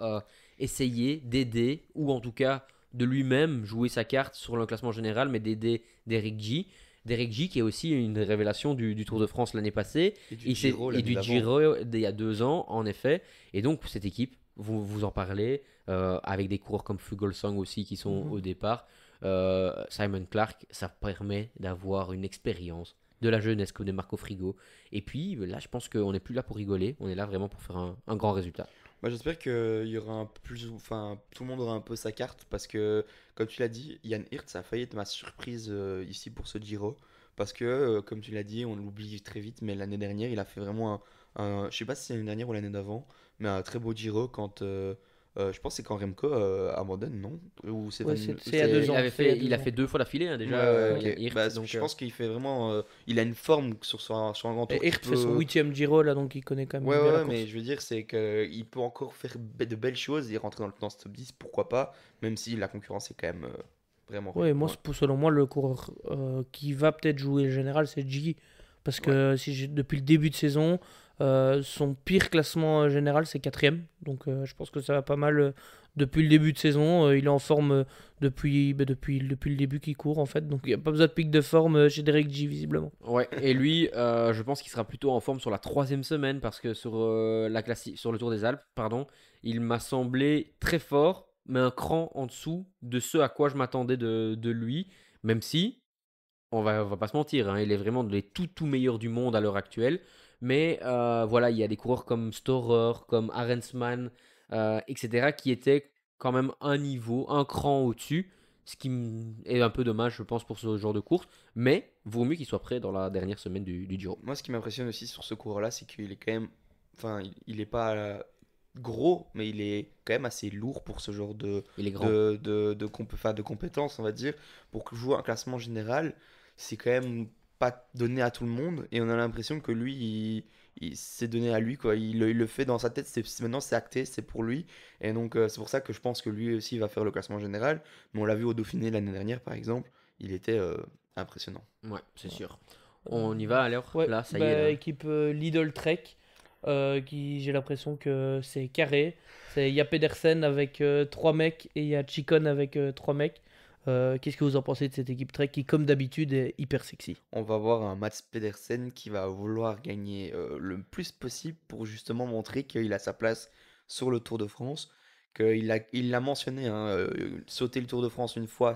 essayer d'aider, ou en tout cas de lui-même jouer sa carte sur le classement général, mais d'aider Derek G. Derek G qui est aussi une révélation du Tour de France l'année passée. Et du Et, Giro et l'année du d'avant. Giro d'il y a 2 ans, en effet. Et donc cette équipe, vous en parlez avec des coureurs comme Fuglsang aussi qui sont Mhm. au départ. Simon Clark, ça permet d'avoir une expérience de la jeunesse comme de Marco Frigo. Et puis là, je pense qu'on n'est plus là pour rigoler, on est là vraiment pour faire un grand résultat. Moi, j'espère qu'il y aura un plus, enfin, tout le monde aura un peu sa carte parce que, comme tu l'as dit, Yann Hirt, ça a failli être ma surprise ici pour ce Giro. Parce que, comme tu l'as dit, on l'oublie très vite, mais l'année dernière, il a fait vraiment je sais pas si c'est l'année dernière ou l'année d'avant, mais un très beau Giro quand, je pense que c'est quand Remco abandonne, non? Ou c'est Ouais, Van- c'est il y a 2 Il ans. avait C'est il y a fait, il 2 a ans. fait 2 fois d'affilée hein, Ouais, déjà, ouais, Jan ok. Hirt. Bah, Donc, je pense qu'il fait vraiment, il a une forme sur un grand Et tour qui Hirt fait son peut. 8e Giro là, donc il connaît quand Ouais, même bien la ouais, mais course. je veux dire, c'est qu'il peut encore faire de belles choses et rentrer dans ce top 10, pourquoi pas, même si la concurrence est quand même vraiment rude. Ouais, moi, Ouais. selon moi, le coureur qui va peut-être jouer le général, c'est G. Parce Ouais. que depuis le début de saison, son pire classement général, c'est 4e. Donc je pense que ça va pas mal depuis le début de saison. Il est en forme depuis le début qu'il court, en fait. Donc il n'y a pas besoin de pic de forme chez Derek G, visiblement. ouais, et lui, je pense qu'il sera plutôt en forme sur la troisième semaine parce que sur le Tour des Alpes, pardon, il m'a semblé très fort, mais un cran en dessous de ce à quoi je m'attendais de lui, même si, on va pas se mentir, hein, il est vraiment les tout meilleurs du monde à l'heure actuelle. Mais voilà, il y a des coureurs comme Storer, comme Arensman, etc., qui étaient quand même un niveau, un cran au-dessus. Ce qui est un peu dommage, je pense, pour ce genre de course. Mais vaut mieux qu'il soit prêt dans la dernière semaine du Giro. Moi, ce qui m'impressionne aussi sur ce cours-là, c'est qu'il est quand même. Enfin, il est pas gros, mais il est quand même assez lourd pour ce genre Il est grand. enfin, de compétences, on va dire. Pour jouer un classement général, c'est quand même pas donné à tout le monde. Et on a l'impression que lui, il s'est donné à lui, quoi. Il le fait dans sa tête, maintenant c'est acté, c'est pour lui. Et donc, c'est pour ça que je pense que lui aussi va faire le classement général. Mais on l'a vu au Dauphiné l'année dernière, par exemple, il était impressionnant. Ouais, c'est sûr. Euh, On y va alors. ouais, Là, ça y est. bah, Là. équipe Lidl Trek, qui j'ai l'impression que c'est carré. Il y a Pedersen avec 3 mecs et il y a Chicon avec 3 mecs. Qu'est-ce que vous en pensez de cette équipe Trek qui, comme d'habitude, est hyper sexy? On va voir un Mats Pedersen qui va vouloir gagner le plus possible pour justement montrer qu'il a sa place sur le Tour de France. Il l'a mentionné, hein, sauter le Tour de France une fois,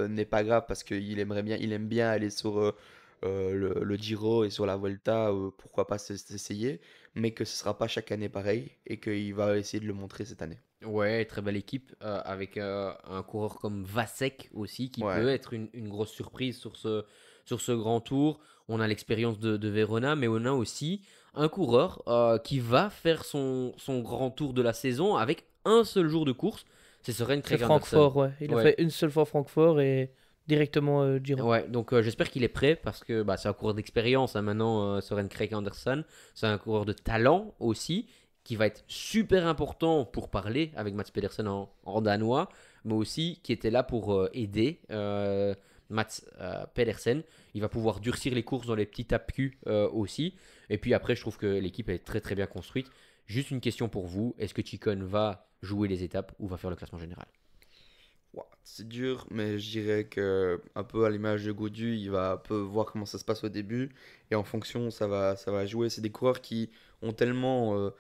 n'est pas grave parce il aime bien aller sur le Giro et sur la Vuelta, pourquoi pas s'essayer, mais que ce sera pas chaque année pareil et qu'il va essayer de le montrer cette année. Ouais, très belle équipe avec un coureur comme Vasek aussi qui Ouais. peut être une grosse surprise sur ce grand tour. On a l'expérience de Verona, mais on a aussi un coureur qui va faire son grand tour de la saison avec un seul jour de course. C'est Søren C'est Kragh Andersen. Francfort, ouais. Il a Ouais. fait une seule fois Francfort et directement Giro. Ouais, donc j'espère qu'il est prêt parce que bah, c'est un coureur d'expérience hein, maintenant, Søren Kragh Andersen. C'est un coureur de talent aussi qui va être super important pour parler avec Mats Pedersen en danois, mais aussi qui était là pour aider Mats Pedersen. Il va pouvoir durcir les courses dans les petits tapes-cul aussi. Et puis après, je trouve que l'équipe est très très bien construite. Juste une question pour vous, est-ce que Chicone va jouer les étapes ou va faire le classement général? Ouah, c'est dur, mais je dirais que un peu à l'image de Gaudu, il va un peu voir comment ça se passe au début et en fonction, ça va jouer. C'est des coureurs qui ont tellement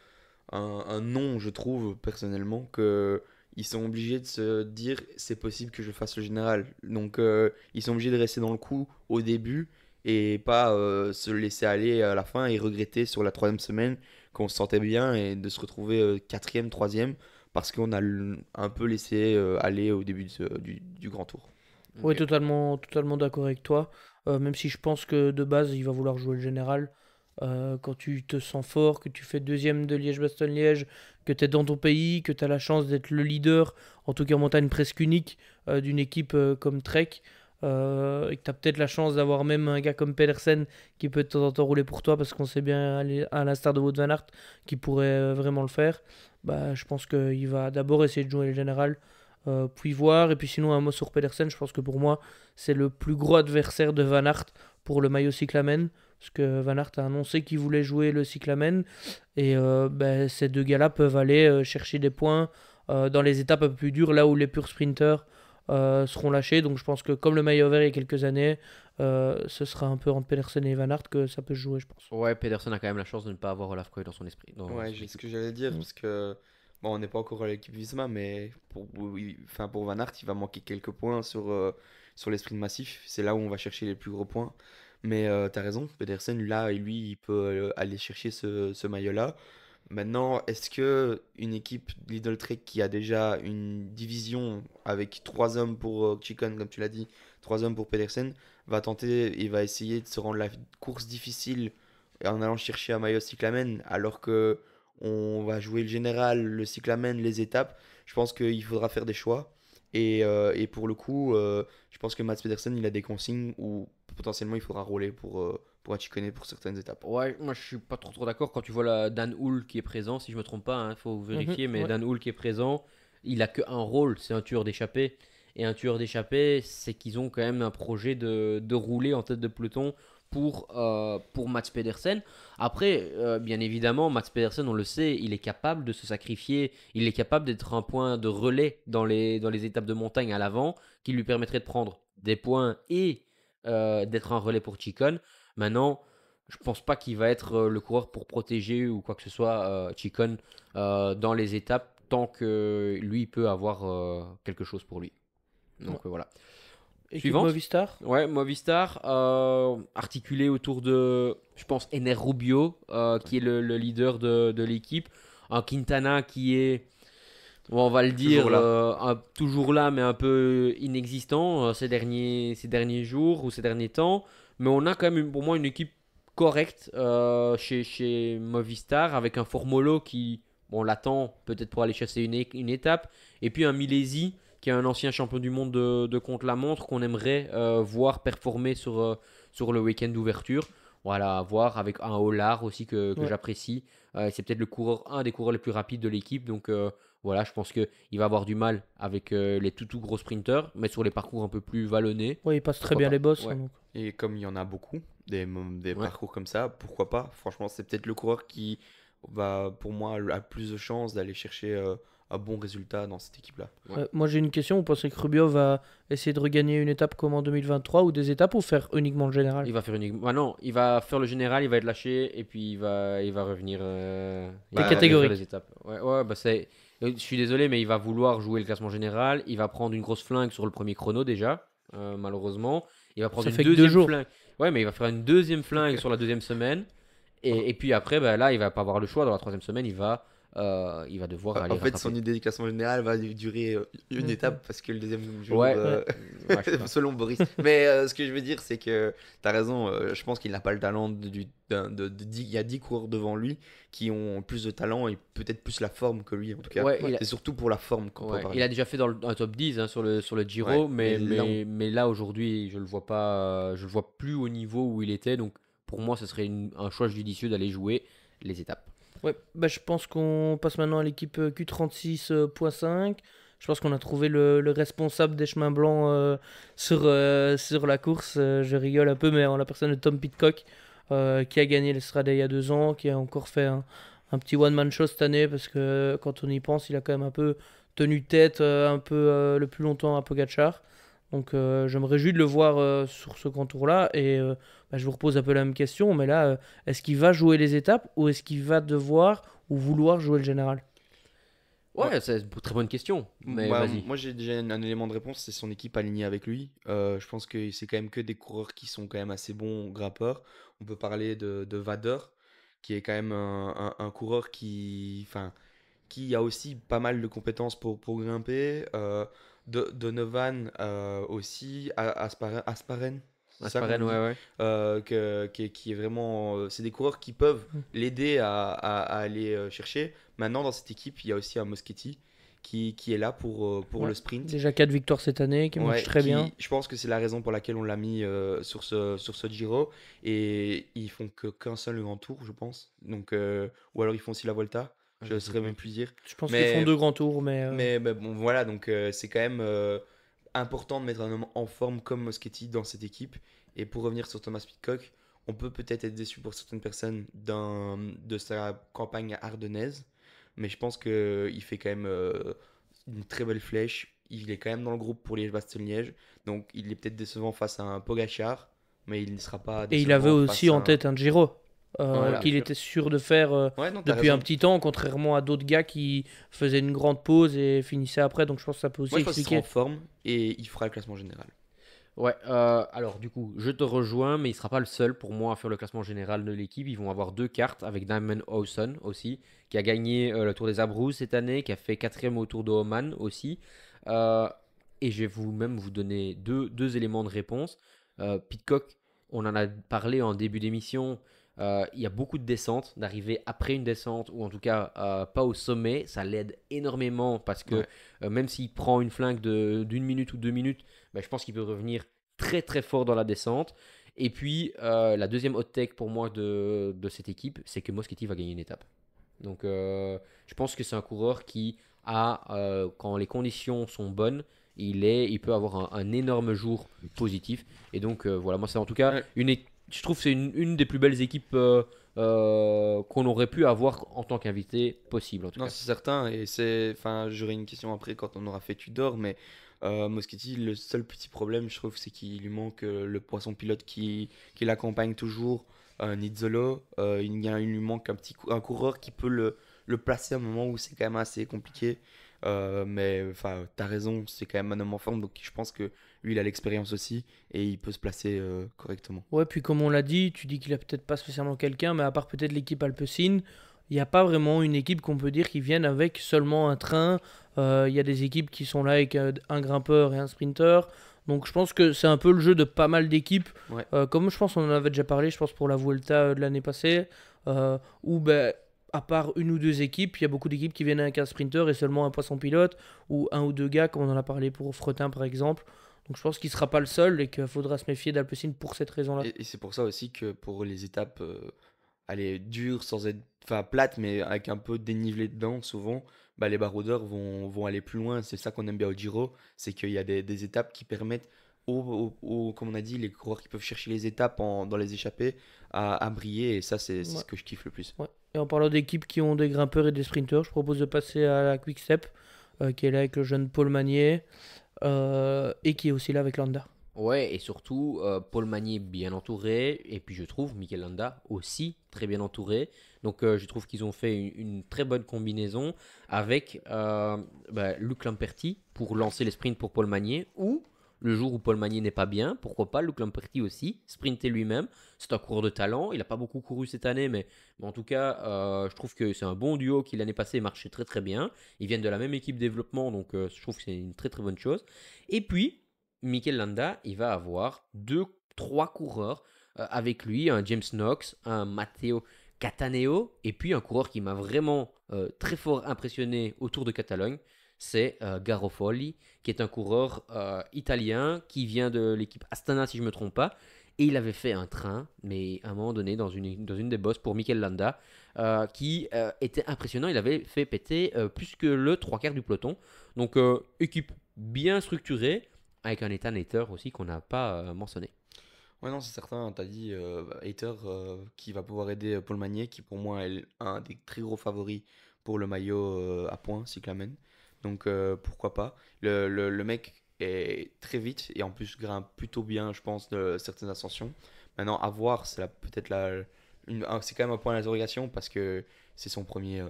un nom, je trouve personnellement, que ils sont obligés de se dire c'est possible que je fasse le général. Donc ils sont obligés de rester dans le coup au début et pas se laisser aller à la fin et regretter sur la troisième semaine qu'on se sentait bien et de se retrouver quatrième, troisième parce qu'on a un peu laissé aller au début du grand tour. Oui, Ok. totalement d'accord avec toi. Même si je pense que de base, il va vouloir jouer le général. Quand tu te sens fort, que tu fais deuxième de Liège-Bastogne-Liège, que tu es dans ton pays, que tu as la chance d'être le leader, en tout cas en montagne presque unique, d'une équipe comme Trek, et que tu as peut-être la chance d'avoir même un gars comme Pedersen qui peut de temps en temps rouler pour toi, parce qu'on sait bien, à l'instar de Wout van Aert, qui pourrait vraiment le faire. Bah, je pense qu'il va d'abord essayer de jouer le général, puis voir. Et puis sinon, un mot sur Pedersen, je pense que pour moi, c'est le plus gros adversaire de Van Aert pour le maillot cyclamen. Parce que Van Aert a annoncé qu'il voulait jouer le cyclamen. Et ben, ces deux gars-là peuvent aller chercher des points dans les étapes un peu plus dures, là où les purs sprinters seront lâchés. Donc je pense que comme le maillot vert il y a quelques années, ce sera un peu entre Pedersen et Van Aert que ça peut se jouer, je pense. Ouais, Pedersen a quand même la chance de ne pas avoir Olaf Koe dans son esprit. Ouais, c'est ce que j'allais dire, Mm. parce que bon, on n'est pas encore à l'équipe Visma, mais enfin, pour Van Aert, il va manquer quelques points sur les sprints massifs. C'est là où on va chercher les plus gros points. Mais t'as raison, Pedersen, là, lui, il peut aller chercher ce maillot-là. Maintenant, est-ce que une équipe Lidl Trek qui a déjà une division avec trois hommes pour Chicone, comme tu l'as dit, trois hommes pour Pedersen, va tenter et va essayer de se rendre la course difficile en allant chercher un maillot cyclamen, alors que on va jouer le général, le cyclamen, les étapes? Je pense qu'il faudra faire des choix. Et pour le coup, je pense que Mats Pedersen, il a des consignes où potentiellement il faudra rouler pour un Chicone pour certaines étapes. Ouais, moi je suis pas trop d'accord quand tu vois Dan Hull qui est présent, si je me trompe pas, il faut Mhm, vérifier, mais ouais. Dan Hull qui est présent, il a que un rôle, c'est un tueur d'échappée. Et un tueur d'échappée, c'est qu'ils ont quand même un projet de rouler en tête de peloton pour Mats Pedersen. Après, bien évidemment, Mats Pedersen, on le sait, il est capable de se sacrifier, il est capable d'être un point de relais dans les étapes de montagne à l'avant, qui lui permettrait de prendre des points et d'être un relais pour Chicone. Maintenant, je pense pas qu'il va être le coureur pour protéger ou quoi que ce soit Chicone dans les étapes tant que lui il peut avoir quelque chose pour lui. Ouais. Donc voilà. Équipe Suivante. Movistar. Ouais, Movistar, articulé autour de, je pense, Ener Rubio, qui est le leader de l'équipe. Un Quintana qui est, bon, on va le dire, Toujours là. toujours là, mais un peu inexistant ces derniers jours ou ces derniers temps. Mais on a quand même, pour moi, une équipe correcte chez Movistar, avec un Formolo qui, bon, l'attend peut-être pour aller chasser une étape. Et puis un Milesi, qui est un ancien champion du monde de contre-la-montre, qu'on aimerait voir performer sur le week-end d'ouverture. Voilà, à voir avec un Hollard aussi que Ouais. j'apprécie. C'est peut-être un des coureurs les plus rapides de l'équipe. Donc voilà, je pense qu'il va avoir du mal avec les tout gros sprinteurs, mais sur les parcours un peu plus vallonnés, Ouais, il passe très pourquoi bien pas. les bosses, Ouais, hein, donc. Et comme il y en a beaucoup, des ouais. parcours comme ça, pourquoi pas? Franchement, c'est peut-être le coureur qui va, pour moi, a plus de chances d'aller chercher un bon résultat dans cette équipe-là. Ouais. Moi j'ai une question, vous pensez que Rubio va essayer de regagner une étape comme en 2023 ou des étapes ou faire uniquement le général? Il va faire non, il va faire le général, il va être lâché et puis il va revenir. Il T'es va Bah, revenir faire catégorique. les étapes. Ouais, ouais, bah c'est. Je suis désolé, mais il va vouloir jouer le classement général. Il va prendre une grosse flingue sur le premier chrono déjà, malheureusement. Il va prendre Ça une fait que 2 deuxième jours. flingue. Ouais, mais il va faire une deuxième flingue sur la deuxième semaine. Et puis après, bah, là, il va pas avoir le choix. Dans la troisième semaine, il va devoir aller En fait, son rattraper. idée du classement général va durer une Mhm. étape parce que le deuxième jour, Ouais, Ouais. ouais, je sais pas. selon Boris. Mais ce que je veux dire, c'est que tu as raison. Je pense qu'il n'a pas le talent il y a 10 coureurs devant lui qui ont plus de talent et peut-être plus la forme que lui, en tout cas. Ouais, Ouais. C'est surtout pour la forme qu'on peut Ouais, parler. il a déjà fait dans un top 10 sur le Giro, Ouais, mais, mais là, mais là aujourd'hui, je le vois pas, je le vois plus au niveau où il était. Donc pour moi, ce serait un choix judicieux d'aller jouer les étapes. Ouais, bah, je pense qu'on passe maintenant à l'équipe Q36.5. Je pense qu'on a trouvé le responsable des chemins blancs sur la course. Je rigole un peu, mais en la personne de Tom Pidcock, qui a gagné l'Estrada il y a 2 ans, qui a encore fait un petit one-man show cette année, parce que quand on y pense, il a quand même un peu tenu tête un peu le plus longtemps à Pogacar. Donc je me réjouis de le voir sur ce grand tour-là. Et bah, je vous repose un peu la même question, mais là, est-ce qu'il va jouer les étapes ou est-ce qu'il va devoir ou vouloir jouer le général? Ouais, c'est une très bonne question. Mais Bah, vas-y. moi j'ai déjà un élément de réponse, c'est son équipe alignée avec lui. Je pense que c'est quand même que des coureurs qui sont quand même assez bons grimpeurs. On peut parler de Vader, qui est quand même un coureur qui a aussi pas mal de compétences pour grimper. Donovan aussi, Asparen, c'est ça qu'on Asparen, dit, ouais, ouais. qui est vraiment. C'est des coureurs qui peuvent Mm. l'aider à aller chercher. Maintenant, dans cette équipe, il y a aussi un Moschetti qui est là pour Ouais. le sprint. Déjà 4 victoires cette année, qui marche Ouais, très bien. je pense que c'est la raison pour laquelle on l'a mis sur ce Giro. Et ils font qu'un seul grand tour, je pense. Donc, ou alors ils font aussi la Volta. Ah, Je je sais saurais plus. même plus dire. Je pense qu'ils font Mais, 2 grands tours, mais mais bon, voilà. Donc, c'est quand même important de mettre un homme en forme comme Moschetti dans cette équipe. Et pour revenir sur Thomas Pidcock, on peut peut-être être déçu pour certaines personnes de sa campagne ardennaise. Mais je pense qu'il fait quand même une très belle flèche. Il est quand même dans le groupe pour Liège-Bastogne-Liège. Donc il est peut-être décevant face à un Pogacar, mais il ne sera pas et il avait décevant aussi face à en tête un Giro Voilà. qu'il Bien sûr. était sûr de faire Ouais, non, t'as depuis un raison. petit temps, contrairement à d'autres gars qui faisaient une grande pause et finissaient après. Donc je pense que ça peut aussi Moi, je pense qu'il sera en expliquer. forme et il fera le classement général. Ouais, alors du coup, je te rejoins, mais il sera pas le seul pour moi à faire le classement général de l'équipe. Ils vont avoir 2 cartes avec Damon Howson aussi, qui a gagné le Tour des Abruzzes cette année, qui a fait 4e au Tour de Oman aussi. Euh, et je vais vous donner deux éléments de réponse. Pidcock, on en a parlé en début d'émission. Il y a beaucoup de descentes, d'arriver après une descente, ou en tout cas pas au sommet. Ça l'aide énormément parce que Ouais. même s'il prend une flingue d'une minute ou 2 minutes, bah, je pense qu'il peut revenir très très fort dans la descente. Et puis, la deuxième hot take pour moi de cette équipe, c'est que Moschetti va gagner une étape. Donc, je pense que c'est un coureur qui quand les conditions sont bonnes, il peut avoir un énorme jour positif. Et donc, voilà, moi, c'est en tout cas Ouais. je trouve que c'est une des plus belles équipes qu'on aurait pu avoir en tant qu'invité possible, en tout Non, cas. c'est certain. Et enfin, j'aurai une question après quand on aura fait Tudor, mais Moschetti, le seul petit problème, je trouve, c'est qu'il lui manque le poisson pilote qui l'accompagne toujours, Nizzolo. Il lui manque un coureur qui peut le placer à un moment où c'est quand même assez compliqué. Mais enfin, t'as raison, c'est quand même un homme en forme, donc je pense que lui, il a l'expérience aussi et il peut se placer correctement. Ouais, puis comme on l'a dit, tu dis qu'il a peut-être pas spécialement quelqu'un, mais à part peut-être l'équipe Alpecin, il n'y a pas vraiment une équipe qu'on peut dire qui vienne avec seulement un train. Il y a des équipes qui sont là avec un grimpeur et un sprinter. Donc je pense que c'est un peu le jeu de pas mal d'équipes. Ouais. Comme je pense qu'on en avait déjà parlé, je pense pour la Vuelta de l'année passée, où ben, à part une ou deux équipes, il y a beaucoup d'équipes qui viennent avec un sprinter et seulement un poisson pilote, ou un ou deux gars, comme on en a parlé pour Fretin par exemple. Donc je pense qu'il ne sera pas le seul et qu'il faudra se méfier d'Alpecin pour cette raison-là. Et c'est pour ça aussi que pour les étapes aller dures, sans être enfin plates, mais avec un peu dénivelé dedans, souvent, bah, les baroudeurs vont aller plus loin. C'est ça qu'on aime bien au Giro, c'est qu'il y a des étapes qui permettent, comme on a dit, les coureurs qui peuvent chercher les étapes dans les échappées à briller. Et ça, c'est Ouais. ce que je kiffe le plus. Ouais. Et en parlant d'équipes qui ont des grimpeurs et des sprinteurs, je propose de passer à la Quick Step, qui est là avec le jeune Paul Magnier, et qui est aussi là avec Landa. Ouais, et surtout, Paul Magnier bien entouré, et puis je trouve Mikel Landa aussi très bien entouré. Donc je trouve qu'ils ont fait une très bonne combinaison avec Luc Lamperti pour lancer les sprints pour Paul Magnier, ou le jour où Paul Magnier n'est pas bien, pourquoi pas Luc Lamperti aussi, sprinter lui-même. C'est un coureur de talent, il n'a pas beaucoup couru cette année, mais en tout cas, je trouve que c'est un bon duo qui l'année passée marchait très très bien. Ils viennent de la même équipe développement, donc je trouve que c'est une très très bonne chose. Et puis, Mikel Landa, il va avoir 2, 3 coureurs avec lui, un James Knox, un Matteo Cataneo, et puis un coureur qui m'a vraiment très fort impressionné au Tour de Catalogne, c'est Garofoli, qui est un coureur italien qui vient de l'équipe Astana, si je ne me trompe pas, Et il avait fait un train, mais à un moment donné, dans une des bosses pour Mikel Landa, qui était impressionnant. Il avait fait péter plus que le trois quarts du peloton. Donc, équipe bien structurée, avec un état netteur aussi qu'on n'a pas mentionné. Ouais, non, c'est certain. Tu as dit Hater qui va pouvoir aider Paul Magnier, qui pour moi est un des très gros favoris pour le maillot à points cyclamen. Donc pourquoi pas. Le mec est très vite et en plus grimpe plutôt bien, je pense, de certaines ascensions. Maintenant, à voir, peut-être c'est quand même un point d'interrogation parce que c'est son premier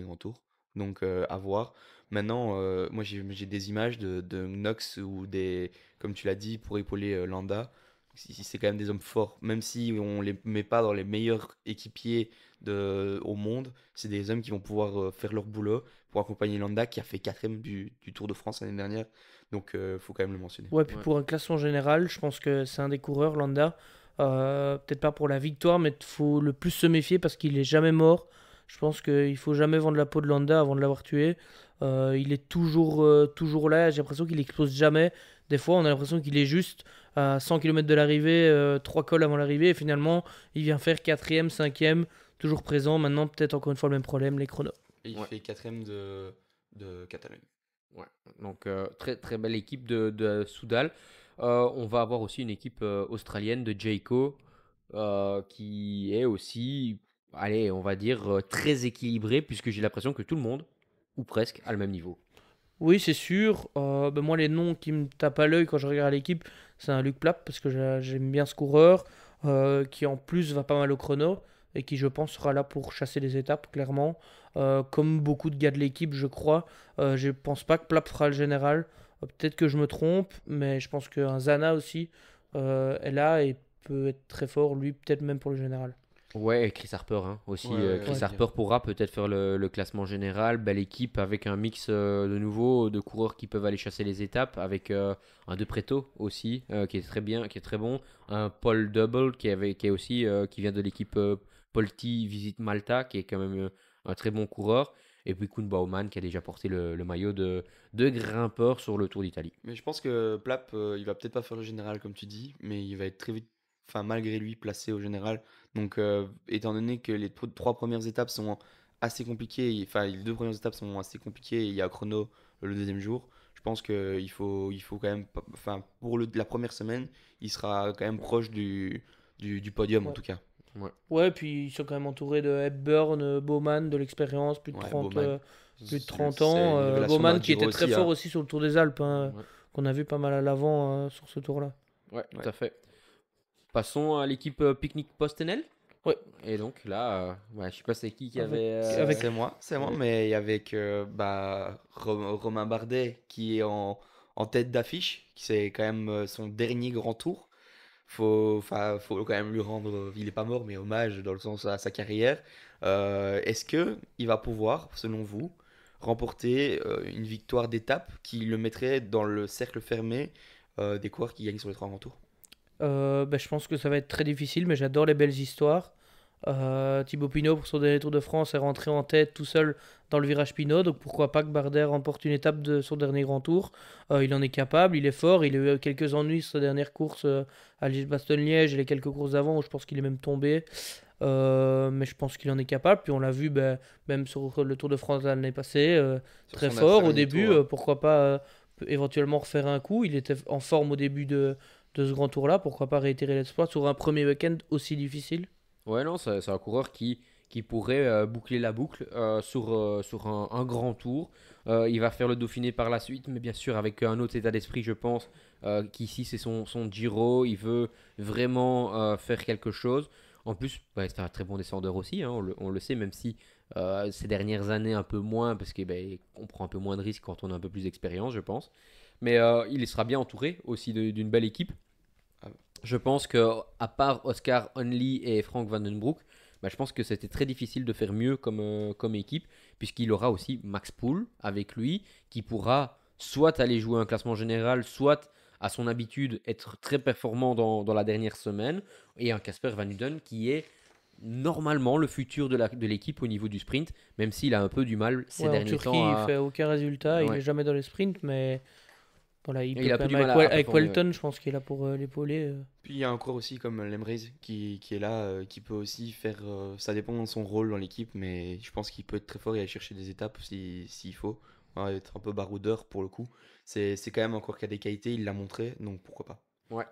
grand tour. Donc à voir. Maintenant, moi j'ai des images de Knox ou comme tu l'as dit, pour épauler Landa. Si c'est quand même des hommes forts, même si on les met pas dans les meilleurs équipiers au monde, c'est des hommes qui vont pouvoir faire leur boulot pour accompagner Landa qui a fait quatrième du Tour de France l'année dernière. Donc faut quand même le mentionner. Ouais, puis Ouais. pour un classement général, je pense que c'est un des coureurs, Landa. Peut-être pas pour la victoire, mais il faut le plus se méfier parce qu'il est jamais mort. Je pense qu'il faut jamais vendre la peau de Landa avant de l'avoir tué. Il est toujours là. J'ai l'impression qu'il explose jamais. Des fois, on a l'impression qu'il est juste à 100 km de l'arrivée, 3 cols avant l'arrivée. Et finalement, il vient faire quatrième, cinquième, toujours présent. Maintenant, peut-être encore une fois le même problème, les chronos. Et il Ouais. fait quatrième de Catalogne. Ouais. Donc, très très belle équipe de Soudal. On va avoir aussi une équipe australienne de Jayco qui est aussi, allez, on va dire, très équilibrée puisque j'ai l'impression que tout le monde, ou presque, a le même niveau. Oui, c'est sûr. Moi, les noms qui me tapent à l'œil quand je regarde l'équipe, c'est un Luc Plapp, parce que j'aime bien ce coureur, qui en plus va pas mal au chrono, et qui, je pense, sera là pour chasser les étapes, clairement. Comme beaucoup de gars de l'équipe, je crois. Je pense pas que Plapp fera le général. Peut-être que je me trompe, mais je pense qu'un Zana aussi est là et peut être très fort, lui, peut-être même pour le général. Ouais, et Chris Harper hein, aussi. Ouais, ouais, Chris ouais. Harper pourra peut-être faire le classement général. Belle équipe avec un mix de nouveau de coureurs qui peuvent aller chasser les étapes. Avec un De Preto aussi qui est très bien, qui est très bon. Un Paul Double qui est aussi qui vient de l'équipe Polti Visite Malta qui est quand même un très bon coureur. Et puis Koen Bouwman qui a déjà porté le maillot de grimpeur sur le Tour d'Italie. Mais je pense que Plap, il va peut-être pas faire le général comme tu dis, mais il va être très vite, enfin malgré lui, placé au général. Donc étant donné que les trois premières étapes sont assez compliquées, enfin les deux premières étapes sont assez compliquées, et il y a chrono le deuxième jour, je pense qu'il faut quand même, enfin pour la première semaine, il sera quand même proche du podium en Ouais. tout cas. Ouais. Ouais, puis ils sont quand même entourés de Hepburn, Bowman, de l'expérience, plus de Ouais, 30, Bowman. plus de 30 C'est ans. une révélation Bowman d'un qui était Giro très aussi, fort hein. aussi sur le Tour des Alpes, hein, Ouais. qu'on a vu pas mal à l'avant sur ce tour-là. Ouais, tout Ouais. à fait. Passons à l'équipe Picnic Postenel. Ouais. Et donc là, ouais, je sais pas c'est qui Avec- avait. avec- C'est moi, mais avec Romain Bardet qui est en tête d'affiche, qui c'est quand même son dernier grand tour. Faut quand même lui rendre, il est pas mort, mais hommage dans le sens à sa carrière. Est-ce que il va pouvoir, selon vous, remporter une victoire d'étape qui le mettrait dans le cercle fermé des coureurs qui gagnent sur les trois grands tours? Je pense que ça va être très difficile, mais j'adore les belles histoires. Thibaut Pinot, pour son dernier Tour de France, est rentré en tête tout seul dans le virage Pinot, donc pourquoi pas que Bardet remporte une étape de son dernier grand tour. Il en est capable, il est fort, il a eu quelques ennuis sur sa dernière course à Liège-Bastogne-Liège et les quelques courses avant où je pense qu'il est même tombé. Mais je pense qu'il en est capable, puis on l'a vu même sur le Tour de France l'année passée, Sur très son fort au dernier début, tour, hein. pourquoi pas éventuellement refaire un coup, il était en forme au début de ce grand tour-là, pourquoi pas réitérer l'exploit sur un premier week-end aussi difficile. Ouais, non, c'est un coureur qui pourrait boucler la boucle sur un grand tour. Il va faire le Dauphiné par la suite, mais bien sûr avec un autre état d'esprit, je pense, qu'ici c'est son Giro. Il veut vraiment faire quelque chose. En plus, ouais, c'est un très bon descendeur aussi, hein, on le sait, même si ces dernières années un peu moins, parce qu'on prend un peu moins de risques quand on a un peu plus d'expérience, je pense. Mais il sera bien entouré aussi d'une belle équipe. Ah, Je pense que à part Oscar Onley et Frank Vandenbroek, bah, je pense que c'était très difficile de faire mieux comme équipe, puisqu'il aura aussi Max Poole avec lui, qui pourra soit aller jouer un classement général, soit à son habitude être très performant dans la dernière semaine, et un Casper Van Uden qui est normalement le futur de l'équipe au niveau du sprint, même s'il a un peu du mal ces Ouais, en derniers Turquie, temps il à... fait aucun résultat, il Ouais. est jamais dans les sprints, mais Voilà, il Et peut il a quand plus même du mal avec, à avec performer, Welton, je pense qu'il est là pour l'épauler. Puis il y a encore aussi comme Lemrez qui est là, qui peut aussi faire. Ça dépend de son rôle dans l'équipe, mais je pense qu'il peut être très fort et aller chercher des étapes s'il faut. Ouais, être un peu baroudeur pour le coup. C'est quand même encore qu'il a des qualités, il l'a montré, donc pourquoi pas. Ouais.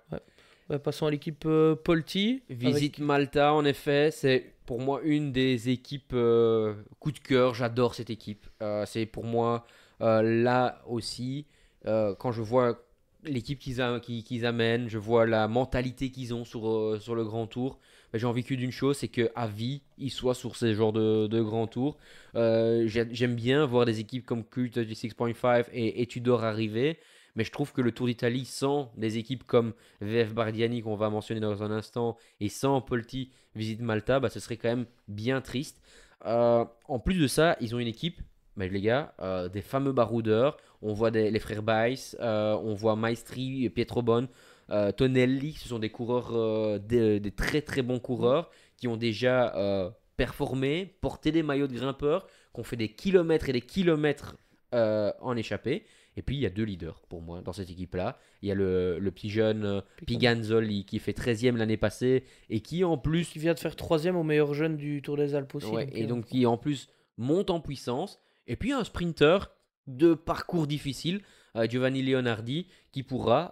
Ouais, passons à l'équipe Polti. Visite Malta, en effet, c'est pour moi une des équipes coup de cœur. J'adore cette équipe. C'est pour moi là aussi, quand je vois l'équipe qu'ils amènent, je vois la mentalité qu'ils ont sur le Grand Tour. Ben, j'ai envie que d'une chose, c'est qu'à vie, ils soient sur ces genres de Grand Tours. J'aime bien voir des équipes comme Q36.5 et Tudor arriver. Mais je trouve que le Tour d'Italie, sans des équipes comme VF Bardiani qu'on va mentionner dans un instant et sans Polti visite Malta, bah, ce serait quand même bien triste. En plus de ça, ils ont une équipe, mais les gars, des fameux baroudeurs. On voit les frères Baïs, on voit Maestri, Pietro Bon, Tonelli. Ce sont des coureurs, des très très bons coureurs qui ont déjà performé, porté des maillots de grimpeurs, qui ont fait des kilomètres et des kilomètres en échappée. Et puis, il y a deux leaders pour moi dans cette équipe-là. Il y a le petit jeune Piganzoli qui fait 13e l'année passée et qui en plus... Qui vient de faire 3e au meilleur jeune du Tour des Alpes aussi. Ouais, et donc qui en plus monte en puissance. Et puis un sprinter de parcours difficile, Giovanni Leonardi, qui pourra,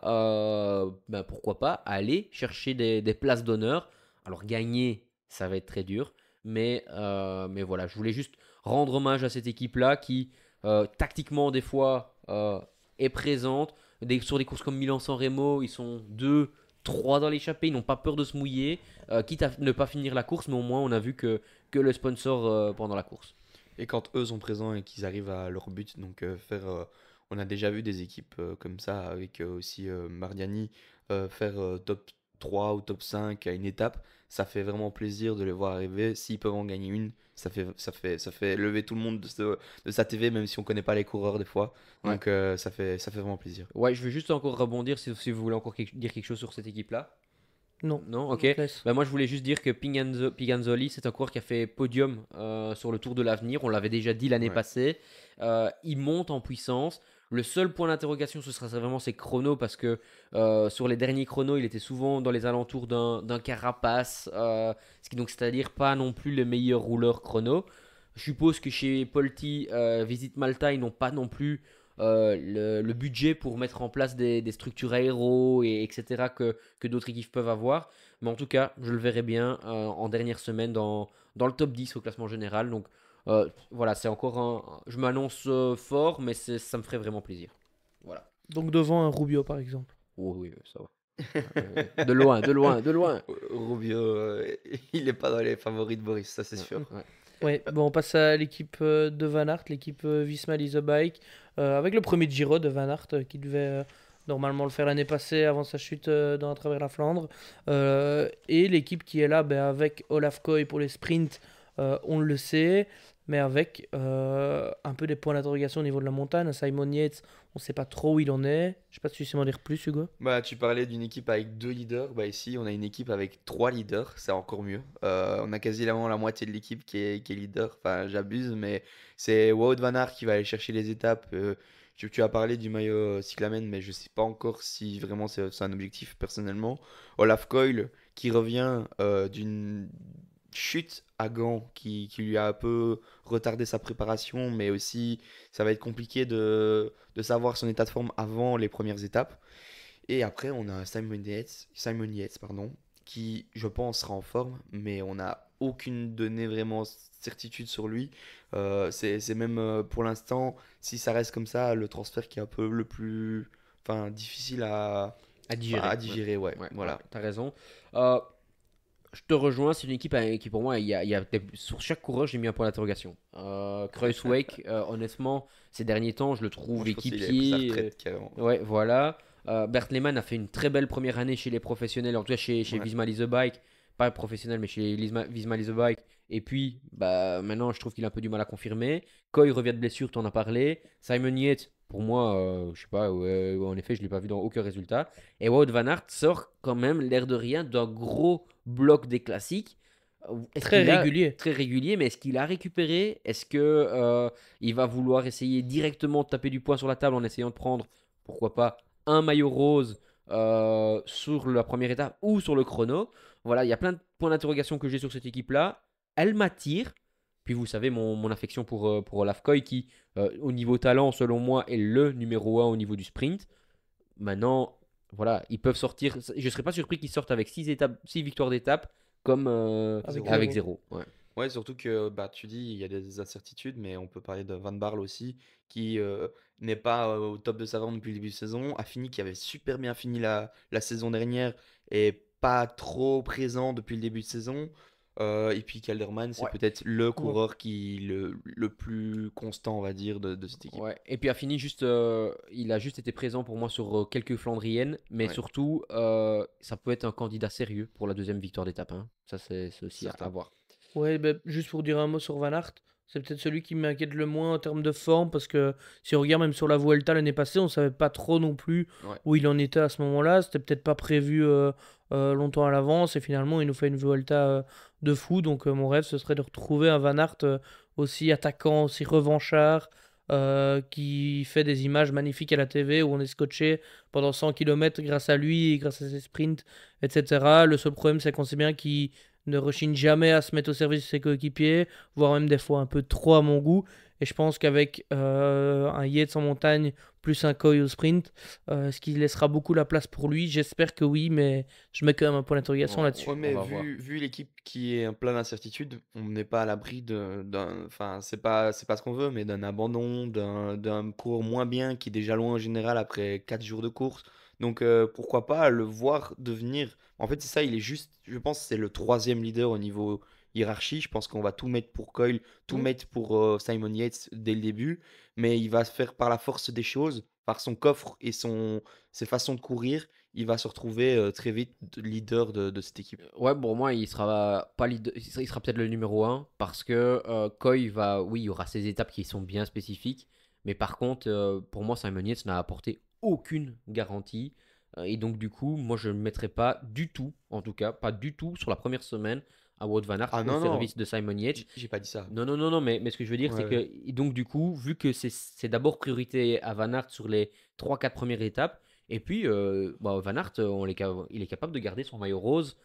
pourquoi pas, aller chercher des places d'honneur. Alors gagner, ça va être très dur. Mais voilà, je voulais juste rendre hommage à cette équipe-là qui, tactiquement, des fois, est présente. Sur des courses comme Milan-San Remo, ils sont 2, 3 dans l'échappée, ils n'ont pas peur de se mouiller, quitte à ne pas finir la course, mais au moins on a vu que le sponsor pendant la course. Et quand eux sont présents et qu'ils arrivent à leur but, donc on a déjà vu des équipes comme ça, avec aussi Mardiani, faire top 3 ou top 5 à une étape. Ça fait vraiment plaisir de les voir arriver. S'ils peuvent en gagner une, ça fait lever tout le monde de sa TV, même si on connaît pas les coureurs des fois. Donc ça fait vraiment plaisir. Ouais, je veux juste encore rebondir si vous voulez encore dire quelque chose sur cette équipe-là. Non. Non, ok. Je te laisse. Bah, moi, je voulais juste dire que Piganzoli, c'est un coureur qui a fait podium sur le Tour de l'Avenir. On l'avait déjà dit l'année Ouais. passée. Il monte en puissance. Le seul point d'interrogation, ce sera vraiment ses chronos parce que sur les derniers chronos, il était souvent dans les alentours d'un Carapace, donc c'est-à-dire pas non plus les meilleurs rouleurs chrono. Je suppose que chez Polti, Visite Malta, ils n'ont pas non plus le budget pour mettre en place des structures aéro etc. que d'autres équipes peuvent avoir. Mais en tout cas, je le verrai bien en dernière semaine dans le top 10 au classement général. Donc voilà, c'est encore je m'annonce fort, mais ça me ferait vraiment plaisir. Voilà. Donc devant un Rubio par exemple. Oh, oui, ça va. De loin, de loin, de loin. Rubio, il n'est pas dans les favoris de Boris, ça c'est sûr. Ouais. Ouais, bon, on passe à l'équipe de Van Aert, l'équipe Visma Lease Bike, avec le premier Giro de Van Aert qui devait normalement le faire l'année passée avant sa chute à travers la Flandre. Et l'équipe qui est là avec Olaf Koy pour les sprints, on le sait, mais avec un peu des points d'interrogation au niveau de la montagne. Simon Yates, on ne sait pas trop où il en est. Je sais pas si tu sais m'en dire plus, Hugo. Bah, tu parlais d'une équipe avec 2 leaders. Bah, ici, on a une équipe avec 3 leaders. C'est encore mieux. On a quasiment la moitié de l'équipe qui est leader. Enfin, j'abuse, mais c'est Wout van Aert qui va aller chercher les étapes. Tu as parlé du maillot cyclamen, mais je sais pas encore si vraiment c'est un objectif personnellement. Olaf Koy qui revient d'une chute à Gand qui lui a un peu retardé sa préparation, mais aussi ça va être compliqué de savoir son état de forme avant les premières étapes. Et après, on a Simon Yates, pardon, qui, je pense, sera en forme, mais on n'a aucune donnée vraiment certitude sur lui. C'est même, pour l'instant, si ça reste comme ça, le transfert qui est un peu le plus difficile À digérer. à digérer. Ouais, Ouais, voilà. ouais, t'as raison. Je te rejoins, c'est une équipe qui pour moi, sur chaque coureur, j'ai mis un point d'interrogation. Kruijswijk, honnêtement, ces derniers temps, je le trouve Moi, je pense qu'il avait pris sa équipier. retraite, carrément. Ouais, voilà. Bert Lehmann a fait une très belle première année chez les professionnels, en tout cas chez Ouais. Visma Lease Bike. Pas professionnel, mais chez Visma Lease Bike. Et puis, maintenant, je trouve qu'il a un peu du mal à confirmer. Koy revient de blessure, tu en as parlé. Simon Yates, pour moi, je sais pas, en effet, je ne l'ai pas vu dans aucun résultat. Et Wout van Aert sort quand même, l'air de rien, d'un gros bloc des classiques. Très régulier. Très régulier, mais est-ce qu'il a récupéré? Est-ce que il va vouloir essayer directement de taper du poing sur la table en essayant de prendre, pourquoi pas, un maillot rose sur la première étape ou sur le chrono. Voilà, il y a plein de points d'interrogation que j'ai sur cette équipe-là. Elle m'attire. Puis vous savez, mon affection pour Olaf Koy, qui, au niveau talent, selon moi, est le numéro 1 au niveau du sprint. Maintenant, voilà, ils peuvent sortir. Je ne serais pas surpris qu'ils sortent avec 6 victoires d'étape, comme Avec avec zéro. 0. Ouais. Ouais, surtout que bah, tu dis il y a des incertitudes, mais on peut parler de Van Barle aussi, qui n'est pas au top de sa forme depuis le début de saison, a fini, qui avait super bien fini la saison dernière et pas trop présent depuis le début de saison. Et puis Calderman, c'est Ouais. peut-être le coureur le plus constant, on va dire, de cette équipe. Ouais. Et puis a fini juste, il a juste été présent pour moi sur quelques Flandriennes, mais Ouais. surtout, ça peut être un candidat sérieux pour la deuxième victoire d'étape, hein. Ça, c'est aussi Certain. à voir. Ouais, juste pour dire un mot sur Van Aert, c'est peut-être celui qui m'inquiète le moins en termes de forme, parce que si on regarde même sur la Vuelta l'année passée, on savait pas trop non plus Ouais. où il en était à ce moment-là. C'était peut-être pas prévu longtemps à l'avance, et finalement il nous fait une Vuelta de fou. Donc mon rêve, ce serait de retrouver un Van Aert aussi attaquant, aussi revanchard, qui fait des images magnifiques à la TV, où on est scotché pendant 100 km grâce à lui, grâce à ses sprints, etc. Le seul problème, c'est qu'on sait bien qu'il ne rechigne jamais à se mettre au service de ses coéquipiers, voire même des fois un peu trop à mon goût. Et je pense qu'avec un Yates en montagne plus un Coy au sprint, ce qui laissera beaucoup la place pour lui, j'espère que oui, mais je mets quand même un point d'interrogation Ouais. là-dessus. Ouais, mais va voir. vu l'équipe qui est en pleine incertitude, on n'est pas à l'abri d'un. Enfin, c'est pas ce qu'on veut, mais d'un abandon, d'un cours moins bien qui est déjà loin en général après 4 jours de course. Donc, pourquoi pas le voir devenir. En fait, c'est ça, il est juste. Je pense que c'est le troisième leader au niveau hiérarchie. Je pense qu'on va tout mettre pour Coyle, tout Mm. mettre pour Simon Yates dès le début. Mais il va se faire par la force des choses, par son coffre et ses façons de courir il va se retrouver très vite leader de cette équipe. Ouais, pour moi, il sera pas il sera peut-être le numéro 1 parce que Koy va, oui, il y aura ces étapes qui sont bien spécifiques, mais par contre, pour moi, Simon Yates n'a apporté aucune garantie. Et donc, du coup, moi, je ne le mettrai pas du tout, en tout cas, pas du tout sur la première semaine à Wout van Aert Ah au non, non, service de Simon Yates. j'ai pas dit ça. Non, non, non, non, mais ce que je veux dire, c'est Ouais, que, ouais. et donc, du coup, vu que c'est d'abord priorité à Van Aert sur les 3-4 premières étapes, et puis bah, Van Aert, il est capable de garder son maillot rose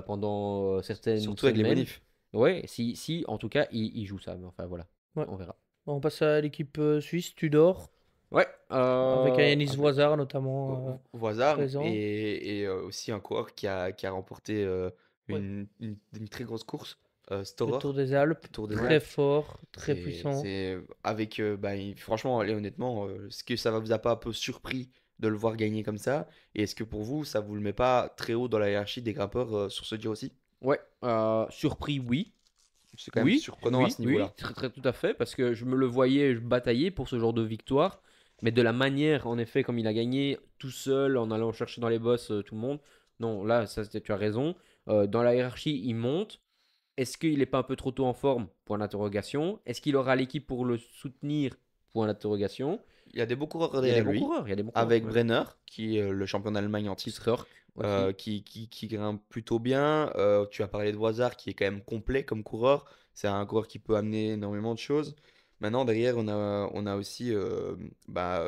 pendant certaines Surtout avec les semaines. bonifs. Ouais, si en tout cas, il joue ça, mais enfin, voilà, Ouais. on verra. On passe à l'équipe suisse, Tudor, Ouais, avec un Yanis Avec Voisard notamment Voisard présent. et aussi un coureur qui a remporté Ouais. une très grosse course, Le Storer, Tour des Alpes, le Tour des très Alpes. fort, très puissant. C'est avec, bah, franchement, allez, honnêtement, est-ce que ça vous a pas un peu surpris de le voir gagner comme ça? Et est-ce que pour vous, ça vous le met pas très haut dans la hiérarchie des grimpeurs sur ce Giro aussi? ouais, surpris, oui. C'est quand même Oui, surprenant à oui, ce oui, niveau-là. très, très tout à fait, parce que je me le voyais batailler pour ce genre de victoire, mais de la manière, en effet, comme il a gagné tout seul, en allant chercher dans les bosses tout le monde, non, là, ça, tu as raison. Dans la hiérarchie, il monte. Est-ce qu'il n'est pas un peu trop tôt en forme? Point d'interrogation. Est-ce qu'il aura l'équipe pour le soutenir? Point d'interrogation. Il y a des beaux coureurs Il y a des derrière bons lui, coureurs, il y a des bons coureurs. avec Ouais. Brenner, qui est le champion d'Allemagne en titre, Stork aussi. qui grimpe plutôt bien. Tu as parlé de Voisard, qui est quand même complet comme coureur. C'est un coureur qui peut amener énormément de choses. Maintenant, derrière, on a aussi bah,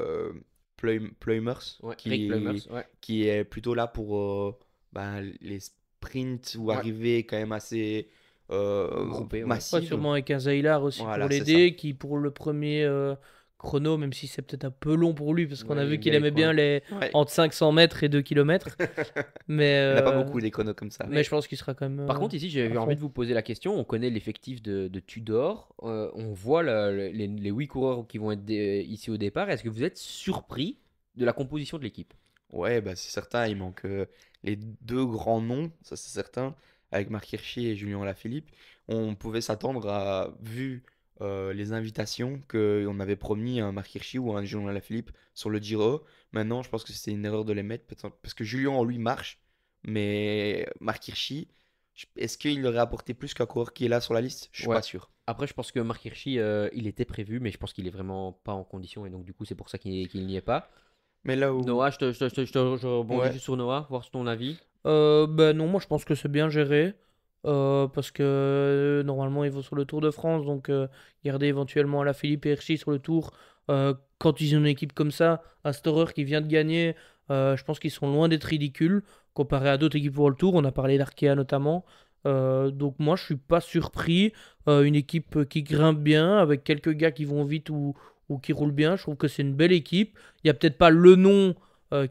Pluimers, Ouais, Rick Pluimers, ouais. qui est plutôt là pour bah, les sprints ou Ouais. arriver quand même assez Groupé, ouais. Ouais, massives. sûrement avec un Zaylar aussi Voilà, pour c'est l'aider, qui pour le premier chrono, même si c'est peut-être un peu long pour lui, parce qu'on Ouais, a il vu aime qu'il bien les aimait bien coins. les Ouais. entre 500 mètres et 2 km. Mais, Il n'y en a pas beaucoup des chronos comme ça. mais je pense qu'il sera quand même Par contre, ici, j'ai à envie fond. de vous poser la question. On connaît l'effectif de Tudor. On voit les 8 coureurs qui vont être ici au départ. Est-ce que vous êtes surpris de la composition de l'équipe? Ouais, bah c'est certain, il manque les deux grands noms, ça c'est certain, avec Marc Hirschi et Julien Alaphilippe. On pouvait s'attendre à, vu les invitations, qu'on avait promis un Marc Hirschi ou un Julien Alaphilippe sur le Giro. Maintenant, je pense que c'est une erreur de les mettre, parce que Julien en lui marche, mais Marc Hirschi, est-ce qu'il aurait apporté plus qu'un coureur qui est là sur la liste? Je suis Ouais. pas sûr. Après, je pense que Marc Hirschi, il était prévu, mais je pense qu'il est vraiment pas en condition. Et donc, du coup, c'est pour ça qu'il n'y est pas. Mais là où... Noah, je rebondis Ouais, juste sur Noah, voir ton avis. Ben non, moi je pense que c'est bien géré. Parce que normalement ils vont sur le Tour de France, donc garder éventuellement Alaphilippe et Hirschi sur le Tour. Quand ils ont une équipe comme ça, un Storer qui vient de gagner, Je pense qu'ils sont loin d'être ridicules comparé à d'autres équipes World Tour. On a parlé d'Arkea notamment. Donc moi, je suis pas surpris. Une équipe qui grimpe bien, avec quelques gars qui vont vite ou qui roulent bien. Je trouve que c'est une belle équipe. Il n'y a peut-être pas le nom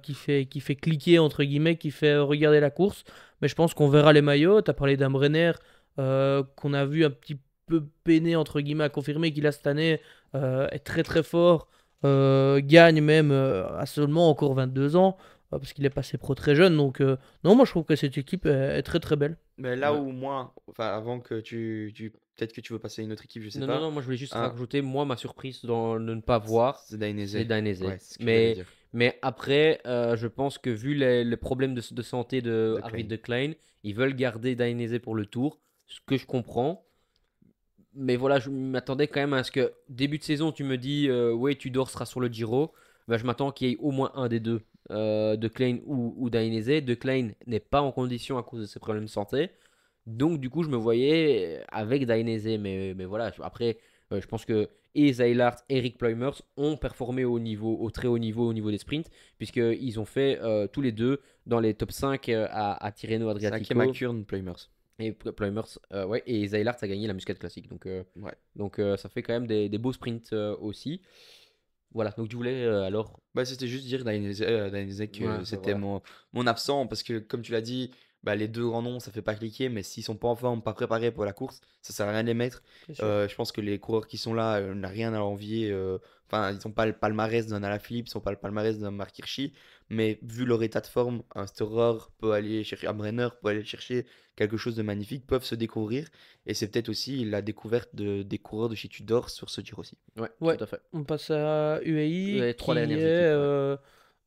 qui fait cliquer, entre guillemets, qui fait regarder la course. Mais je pense qu'on verra les maillots. Tu as parlé d'un Brenner qu'on a vu un petit peu peiner, entre guillemets, à confirmer qu'il a cette année est très très fort. Gagne même à seulement encore 22 ans, parce qu'il est passé pro très jeune. Donc non, moi je trouve que cette équipe est très très belle. Mais là Ouais. où moi, enfin avant que peut-être que tu veux passer à une autre équipe, je sais Non, non, pas. non, moi je voulais juste Hein, rajouter, moi ma surprise dans ne pas voir, c'est Dainese. c'est Dainese. Ouais, c'est ce que j'allais Mais, dire. mais après, je pense que vu les problèmes de santé de De Arvid Klein. de Klein, ils veulent garder Dainese pour le tour, ce que je comprends. Mais voilà, je m'attendais quand même à ce que début de saison, tu me dis, ouais, Tudor sera sur le Giro. Ben, je m'attends qu'il y ait au moins un des deux, de Klein ou Dainese. De Klein n'est pas en condition à cause de ses problèmes de santé. Donc, du coup, je me voyais avec Dainese. Mais voilà, après, je pense que et Zeilhart et Rick Pluimers ont performé au très haut niveau au niveau des sprints, puisqu'ils ont fait tous les deux dans les top 5 à Tirreno Cinquième Adriatico. à Kurn, Pluimers. Et Pluimers, ouais, et Zeilhart a gagné la Muscat Classique. Ouais. Donc ça fait quand même des beaux sprints aussi. Voilà, donc tu voulais alors. Bah, c'était juste dire Dainese que Ouais, c'était voilà. mon absent parce que comme tu l'as dit, bah, les deux grands noms ça fait pas cliquer, mais s'ils sont pas en forme, pas préparés pour la course, ça sert à rien de les mettre. C'est sûr. Je pense que les coureurs qui sont là n'ont rien à envier. Enfin, ils sont pas le palmarès d'un Alaphilippe, ils sont pas le palmarès d'un Mark Hirschi, mais vu leur état de forme, un Storer peut aller chercher, un Brenner peut aller chercher quelque chose de magnifique, peuvent se découvrir, et c'est peut-être aussi la découverte des coureurs de chez Tudor sur ce Giro aussi. Ouais, Ouais, tout à fait. on passe à UAE Les trois qui est, dernières équipes,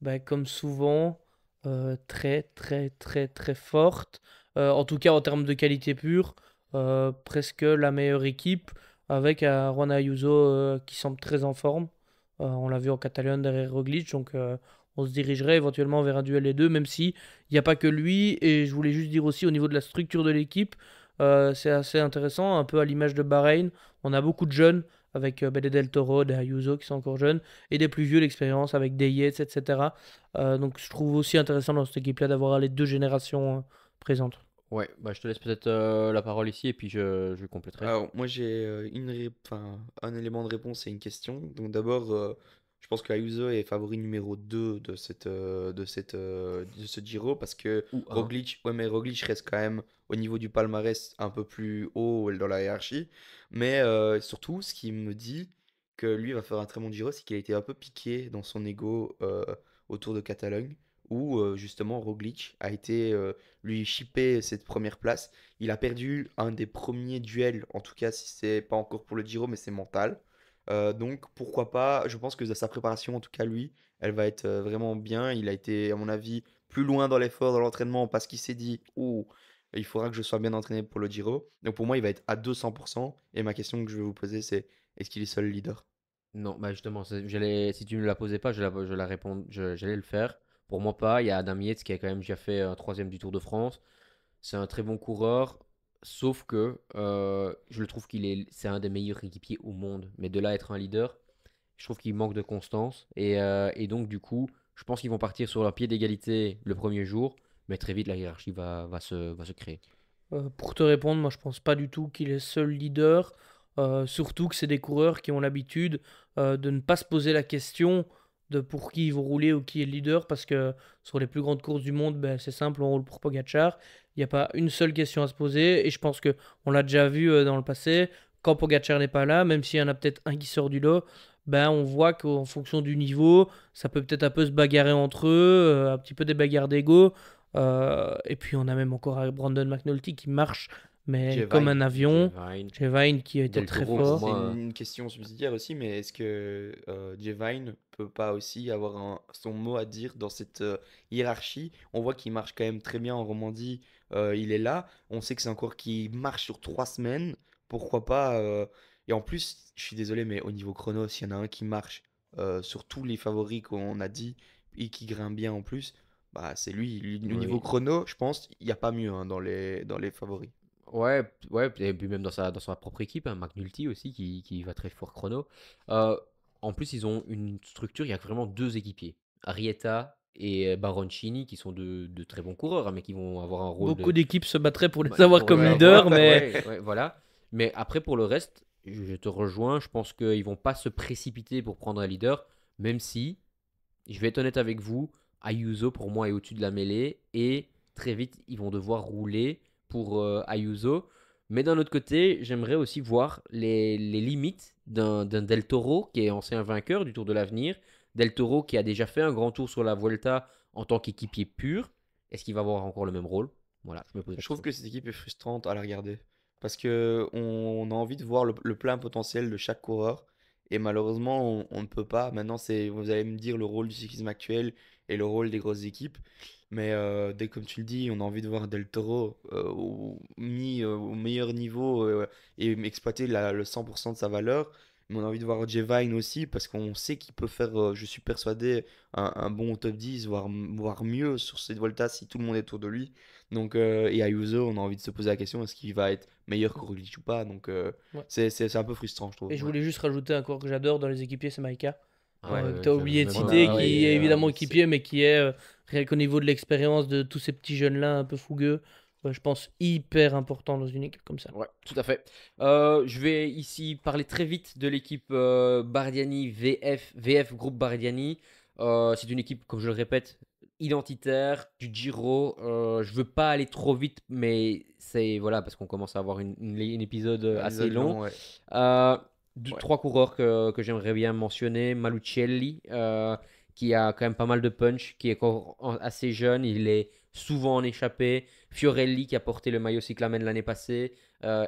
ouais. comme souvent, très très très très forte. En tout cas en termes de qualité pure, presque la meilleure équipe avec Juan Ayuso qui semble très en forme. On l'a vu en Catalogne derrière Roglic, donc on se dirigerait éventuellement vers un duel des deux, même si il n'y a pas que lui. Et je voulais juste dire aussi au niveau de la structure de l'équipe, c'est assez intéressant, un peu à l'image de Bahreïn. On a beaucoup de jeunes avec Del Toro, des Ayuso qui sont encore jeunes, et des plus vieux d'expérience avec des Yates, etc. Donc je trouve aussi intéressant dans cette équipe-là d'avoir les deux générations présentes. Ouais, bah je te laisse peut-être la parole ici et puis je compléterai. Alors, moi j'ai enfin, un élément de réponse et une question. Donc d'abord, je pense que Ayuso est favori numéro 2 de ce Giro parce que Ou un. Roglic, ouais, mais Roglic reste quand même au niveau du palmarès un peu plus haut dans la hiérarchie. Mais surtout, ce qui me dit que lui va faire un très bon Giro, c'est qu'il a été un peu piqué dans son ego au Tour de Catalogne, où justement Roglic a été lui chipper cette première place. Il a perdu un des premiers duels, en tout cas si c'est pas encore pour le Giro, mais c'est mental. Donc pourquoi pas, je pense que sa préparation, en tout cas lui, elle va être vraiment bien. Il a été, à mon avis, plus loin dans l'effort, dans l'entraînement, parce qu'il s'est dit, oh, il faudra que je sois bien entraîné pour le Giro. Donc pour moi, il va être à 200%. Et ma question que je vais vous poser, c'est est-ce qu'il est seul leader? Non, bah justement, si tu ne la posais pas, j'allais le faire. Pour moi, pas. Il y a Adam Yates qui a quand même déjà fait un troisième du Tour de France. C'est un très bon coureur, sauf que je le trouve c'est un des meilleurs équipiers au monde. Mais de là à être un leader, je trouve qu'il manque de constance. Et donc, du coup, je pense qu'ils vont partir sur leur pied d'égalité le premier jour, mais très vite, la hiérarchie va se créer. Pour te répondre, moi je pense pas du tout qu'il est seul leader. Surtout que c'est des coureurs qui ont l'habitude de ne pas se poser la question de pour qui ils vont rouler ou qui est le leader, parce que sur les plus grandes courses du monde, ben, c'est simple, on roule pour Pogacar. Il n'y a pas une seule question à se poser, et je pense que on l'a déjà vu dans le passé, quand Pogacar n'est pas là, même s'il y en a peut-être un qui sort du lot, ben, on voit qu'en fonction du niveau, ça peut peut-être un peu se bagarrer entre eux, un petit peu des bagarres d'ego. Et puis on a même encore Brandon McNulty qui marche, mais comme un Vine. avion. Vine, J'ai Vine qui a été Del très Toro, pour fort. C'est moi. une question subsidiaire aussi, mais est-ce que Vine peut pas aussi avoir son mot à dire dans cette hiérarchie? On voit qu'il marche quand même très bien en Romandie, il est là. On sait que c'est encore qui marche sur 3 semaines. Pourquoi pas Et en plus, je suis désolé, mais au niveau chrono, s'il y en a un qui marche sur tous les favoris qu'on a dit et qui grimpe bien en plus, bah c'est lui. Au niveau Oui. chrono, je pense, il n'y a pas mieux hein, dans les favoris. Ouais, ouais, et puis même dans sa propre équipe, hein, McNulty aussi qui va très fort chrono. Euh, En plus, ils ont une structure, il y a vraiment deux équipiers. Arrieta et Baroncini, qui sont de très bons coureurs, hein, mais qui vont avoir un rôle Beaucoup de... d'équipes se battraient pour les Bah, avoir pour comme les leader, avoir, mais ouais, voilà. Mais après, pour le reste, je te rejoins. Je pense qu'ils vont pas se précipiter pour prendre un leader, même si, je vais être honnête avec vous, Ayuso, pour moi, est au-dessus de la mêlée. Et très vite, ils vont devoir rouler pour Ayuso. Mais d'un autre côté, j'aimerais aussi voir les limites d'un Del Toro, qui est ancien vainqueur du Tour de l'Avenir. Del Toro, qui a déjà fait un grand tour sur la Vuelta en tant qu'équipier pur. Est-ce qu'il va avoir encore le même rôle? Voilà, je me pose la Je trouve question. que cette équipe est frustrante à la regarder. Parce que on a envie de voir le plein potentiel de chaque coureur. Et malheureusement, on ne peut pas. Maintenant, vous allez me dire le rôle du cyclisme actuel et le rôle des grosses équipes. Mais dès comme tu le dis, on a envie de voir Del Toro mis au meilleur niveau et exploiter le 100% de sa valeur. Mais on a envie de voir Jay Vine aussi parce qu'on sait qu'il peut faire, je suis persuadé, un bon top 10, voire mieux sur cette Volta si tout le monde est autour de lui. Donc, et Ayuso, on a envie de se poser la question, est-ce qu'il va être meilleur que Roglic ou pas? Donc, ouais. c'est un peu frustrant, je trouve. Et je Ouais. voulais juste rajouter un coureur que j'adore dans les équipiers, c'est Maïka. Ah Ouais. Que ouais, t'as j'avais oublié de même citer, pas- qui est ouais, évidemment oui, équipier, mais qui est, rien qu'au niveau de l'expérience de tous ces petits jeunes-là un peu fougueux, je pense hyper important dans une équipe comme ça. Ouais, tout à fait. Je vais ici parler très vite de l'équipe Bardiani VF Groupe Bardiani. C'est une équipe, comme je le répète, identitaire du Giro. Je veux pas aller trop vite, mais c'est voilà parce qu'on commence à avoir un épisode Un assez épisode long. long, ouais. Ouais. Trois coureurs que j'aimerais bien mentionner. Malucelli, qui a quand même pas mal de punch, qui est encore assez jeune. Il est souvent en échappée. Fiorelli, qui a porté le maillot cyclamen l'année passée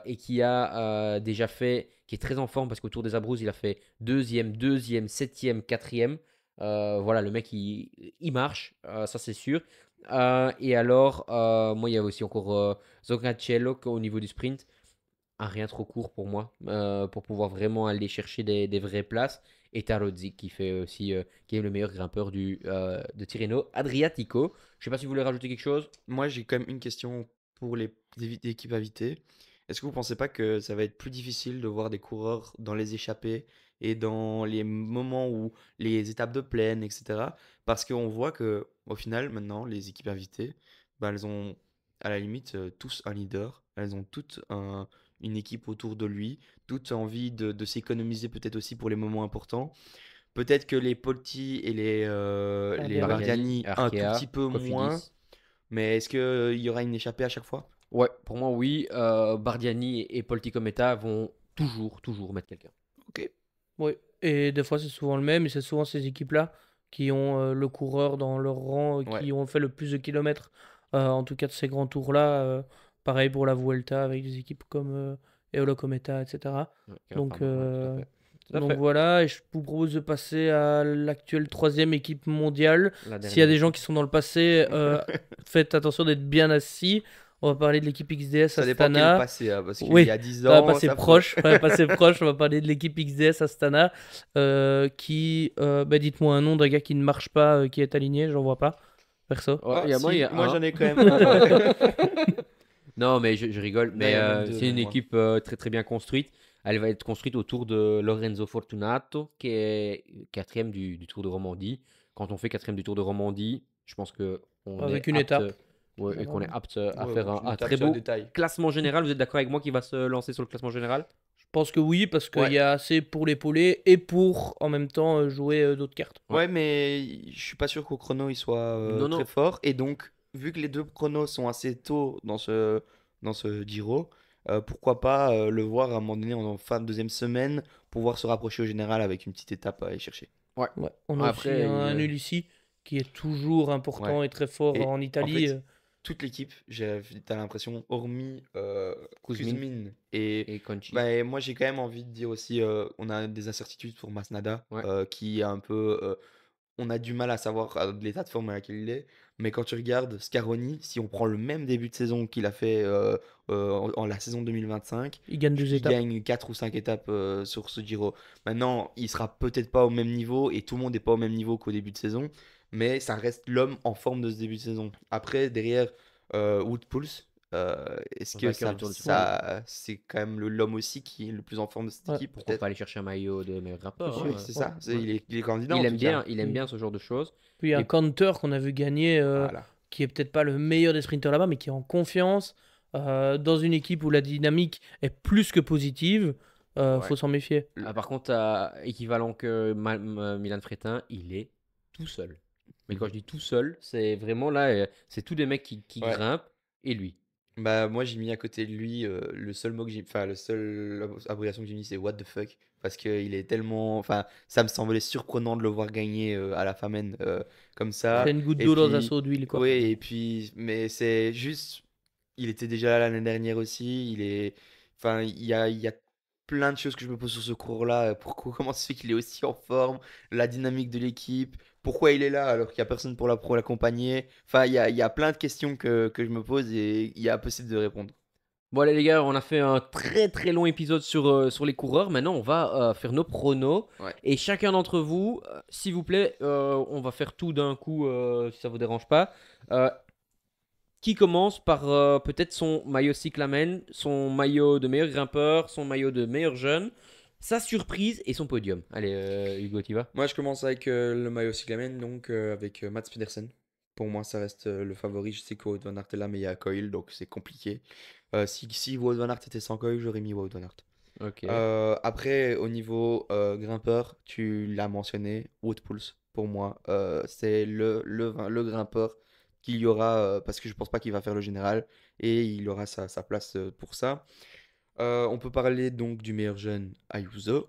et qui a déjà fait, qui est très en forme parce qu'au Tour des Abruzzes, il a fait deuxième, septième, quatrième. Voilà, le mec, il marche, ça c'est sûr. Et alors, moi, il y a aussi encore Zogracello au niveau du sprint un rien trop court pour moi, pour pouvoir vraiment aller chercher des vraies places. Et Tarozzi qui fait aussi, qui est le meilleur grimpeur de Tirreno Adriatico. Je sais pas si vous voulez rajouter quelque chose. Moi, j'ai quand même une question pour les équipes invitées. Est-ce que vous pensez pas que ça va être plus difficile de voir des coureurs dans les échappées et dans les moments où les étapes de plaine, etc. Parce qu'on voit que au final, maintenant, les équipes invitées, bah, elles ont à la limite tous un leader, elles ont toutes une équipe autour de lui, toutes envie de s'économiser peut-être aussi pour les moments importants. Peut-être que les Polti et les Bardiani. Bardiani un tout Arkea, petit peu moins. Cofidis. Mais est-ce qu'il y aura une échappée à chaque fois? Ouais, pour moi, oui. Bardiani et Polti Cometa vont toujours mettre quelqu'un. Ok. Oui, et des fois c'est souvent le même, et c'est souvent ces équipes-là qui ont le coureur dans leur rang, Ouais. qui ont fait le plus de kilomètres, en tout cas de ces grands tours-là. Pareil pour la Vuelta avec des équipes comme Eolo Cometa, etc. Ouais, Donc, enfin, ouais, tout à fait. Tout à donc fait. voilà, et je vous propose de passer à l'actuelle troisième équipe mondiale. La S'il y a dernière des gens équipe. qui sont dans le passé, faites attention d'être bien assis. On va parler de l'équipe XDS Ça dépend quel Astana. passé, hein, parce qu'il Oui, y a 10 ça va ans, passer ça proche. On va passer proche. On va parler de l'équipe XDS Astana, qui, dites-moi un nom d'un gars qui ne marche pas, qui est aligné. J'en vois pas. Perso. Ouais, Ah, il y a moi, il y si, a moi un. j'en ai quand même un. Ouais. Non, mais je rigole. Non, Mais il y a même deux, c'est une même moi. équipe très très bien construite. Elle va être construite autour de Lorenzo Fortunato, qui est quatrième du Tour de Romandie. Quand on fait quatrième du Tour de Romandie, je pense que on est Avec une apte, étape. ouais, et qu'on est apte à Ouais, faire ouais, tu un tapes très sur le beau détail. classement général. Vous êtes d'accord avec moi qui va se lancer sur le classement général? Je pense que oui, parce qu'il Ouais. y a assez pour l'épauler et pour en même temps jouer d'autres cartes. Ouais. Ouais, mais je suis pas sûr qu'au chrono il soit Non, très non. fort. Et donc, vu que les deux chronos sont assez tôt dans ce Giro, pourquoi pas le voir à un moment donné en fin de deuxième semaine, pouvoir se rapprocher au général avec une petite étape à aller chercher. Ouais. Ouais. On a Après, aussi un Ulissi qui est toujours important Ouais. et très fort Et en Italie. fait, toute l'équipe, t'as l'impression, hormis Kuzmin Kuzmin et et Conchi. bah, moi j'ai quand même envie de dire aussi, on a des incertitudes pour Masnada, Ouais. qui est un peu, on a du mal à savoir l'état de forme à laquelle il est. Mais quand tu regardes Scaroni, si on prend le même début de saison qu'il a fait en la saison 2025, Il gagne 2 il étapes. gagne 4 ou 5 étapes sur ce Giro. Maintenant, il sera peut-être pas au même niveau et tout le monde n'est pas au même niveau qu'au début de saison, mais ça reste l'homme en forme de ce début de saison. Après, derrière, Wood Pulse, Est-ce que Vainqueur du Tour de France. c'est quand même l'homme aussi qui est le plus en forme de cette Ouais. équipe, Pourquoi peut-être? pas aller chercher un maillot de meilleur rappeur, C'est Oui, sûr. c'est Ouais. ça. Ouais. Il est candidat en tout cas. Il aime Oui. bien ce genre de choses. Puis un Et Canter qu'on a vu gagner, Voilà. qui est peut-être pas le meilleur des sprinteurs là-bas, mais qui est en confiance, dans une équipe où la dynamique est plus que positive, Ouais. faut s'en méfier. par contre, équivalent que Milan Fretin, il est tout seul. Mais quand je dis tout seul, c'est vraiment là, c'est tous des mecs qui Ouais. grimpent et lui. Bah moi j'ai mis à côté de lui le seul mot que j'ai, enfin le seul abréviation que j'ai mis c'est what the fuck parce qu'il est tellement, enfin ça me semblait surprenant de le voir gagner à la Famenne comme ça. C'est une goutte Et d'eau dans un puis seau d'huile, quoi. oui et puis mais c'est juste, il était déjà là l'année dernière aussi, enfin il y a plein de choses que je me pose sur ce cours-là. Pourquoi, comment ça se fait qu'il est aussi en forme, la dynamique de l'équipe, pourquoi il est là alors qu'il n'y a personne pour l'accompagner. Enfin, il y a plein de questions que je me pose et il y a impossible de répondre. Bon allez les gars, on a fait un très très long épisode sur les coureurs. Maintenant on va faire nos pronos. Ouais. Et chacun d'entre vous, s'il vous plaît, on va faire tout d'un coup si ça vous dérange pas. Qui commence par peut-être son maillot cyclamen, son maillot de meilleur grimpeur, son maillot de meilleur jeune, sa surprise et son podium. Allez Hugo, tu vas? Moi, je commence avec le maillot cyclamen, donc avec Mats Pedersen. Pour moi, ça reste le favori. Je sais que Wout van Aert est là, mais il y a Coyle, donc c'est compliqué. Si Wout van Aert était sans Coyle, j'aurais mis Wout van Aert. Ok. Après, au niveau grimpeur, tu l'as mentionné, Wout Poels. Pour moi, c'est le grimpeur qu'il y aura, parce que je pense pas qu'il va faire le général, et il aura sa place pour ça. On peut parler donc du meilleur jeune, Ayuso,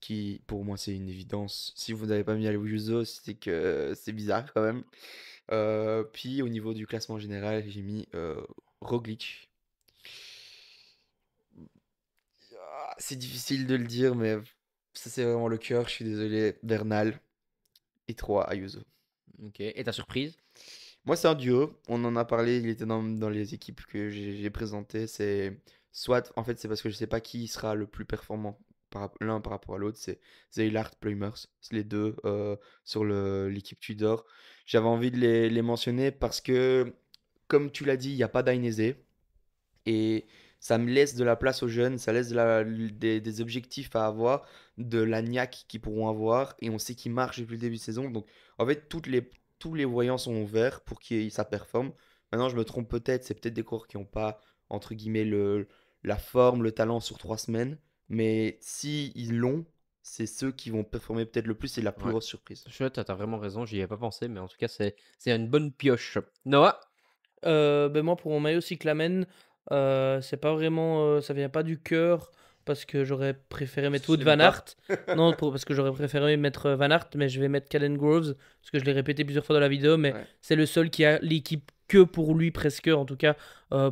qui pour moi c'est une évidence. Si vous n'avez pas mis Ayuso, c'est que c'est bizarre quand même. Puis au niveau du classement général, j'ai mis Roglic. C'est difficile de le dire, mais ça c'est vraiment le cœur. Je suis désolé. Bernal et 3 Ayuso. Ok. Et ta surprise? Moi c'est un duo. On en a parlé. Il était dans les équipes que j'ai présentées. C'est soit, en fait, c'est parce que je sais pas qui sera le plus performant l'un par rapport à l'autre. C'est Zeilhard, Pluimers. C'est les deux sur l'équipe Tudor. J'avais envie de les mentionner parce que, comme tu l'as dit, il n'y a pas d'Ainese. Et ça me laisse de la place aux jeunes, ça laisse des objectifs à avoir, de la niaque qu'ils pourront avoir, et on sait qu'ils marchent depuis le début de saison. Donc, en fait, tous les voyants sont ouverts pour que ça performe. Maintenant, je me trompe peut-être, c'est peut-être des coureurs qui n'ont pas, entre guillemets, la forme, le talent sur 3 semaines. Mais si ils l'ont, c'est ceux qui vont performer peut-être le plus, c'est la plus Ouais. grosse surprise. Chouette, t'as vraiment raison, j'y ai pas pensé, mais en tout cas, c'est une bonne pioche. Noah? Ben moi, pour mon maillot cyclamen, c'est pas vraiment, ça vient pas du cœur, parce que j'aurais préféré mettre Wout C'est van pas. Aert. Non, parce que j'aurais préféré mettre Van Aert, mais je vais mettre Caden Groves, parce que je l'ai répété plusieurs fois dans la vidéo, mais Ouais. c'est le seul qui a l'équipe que pour lui, presque, en tout cas,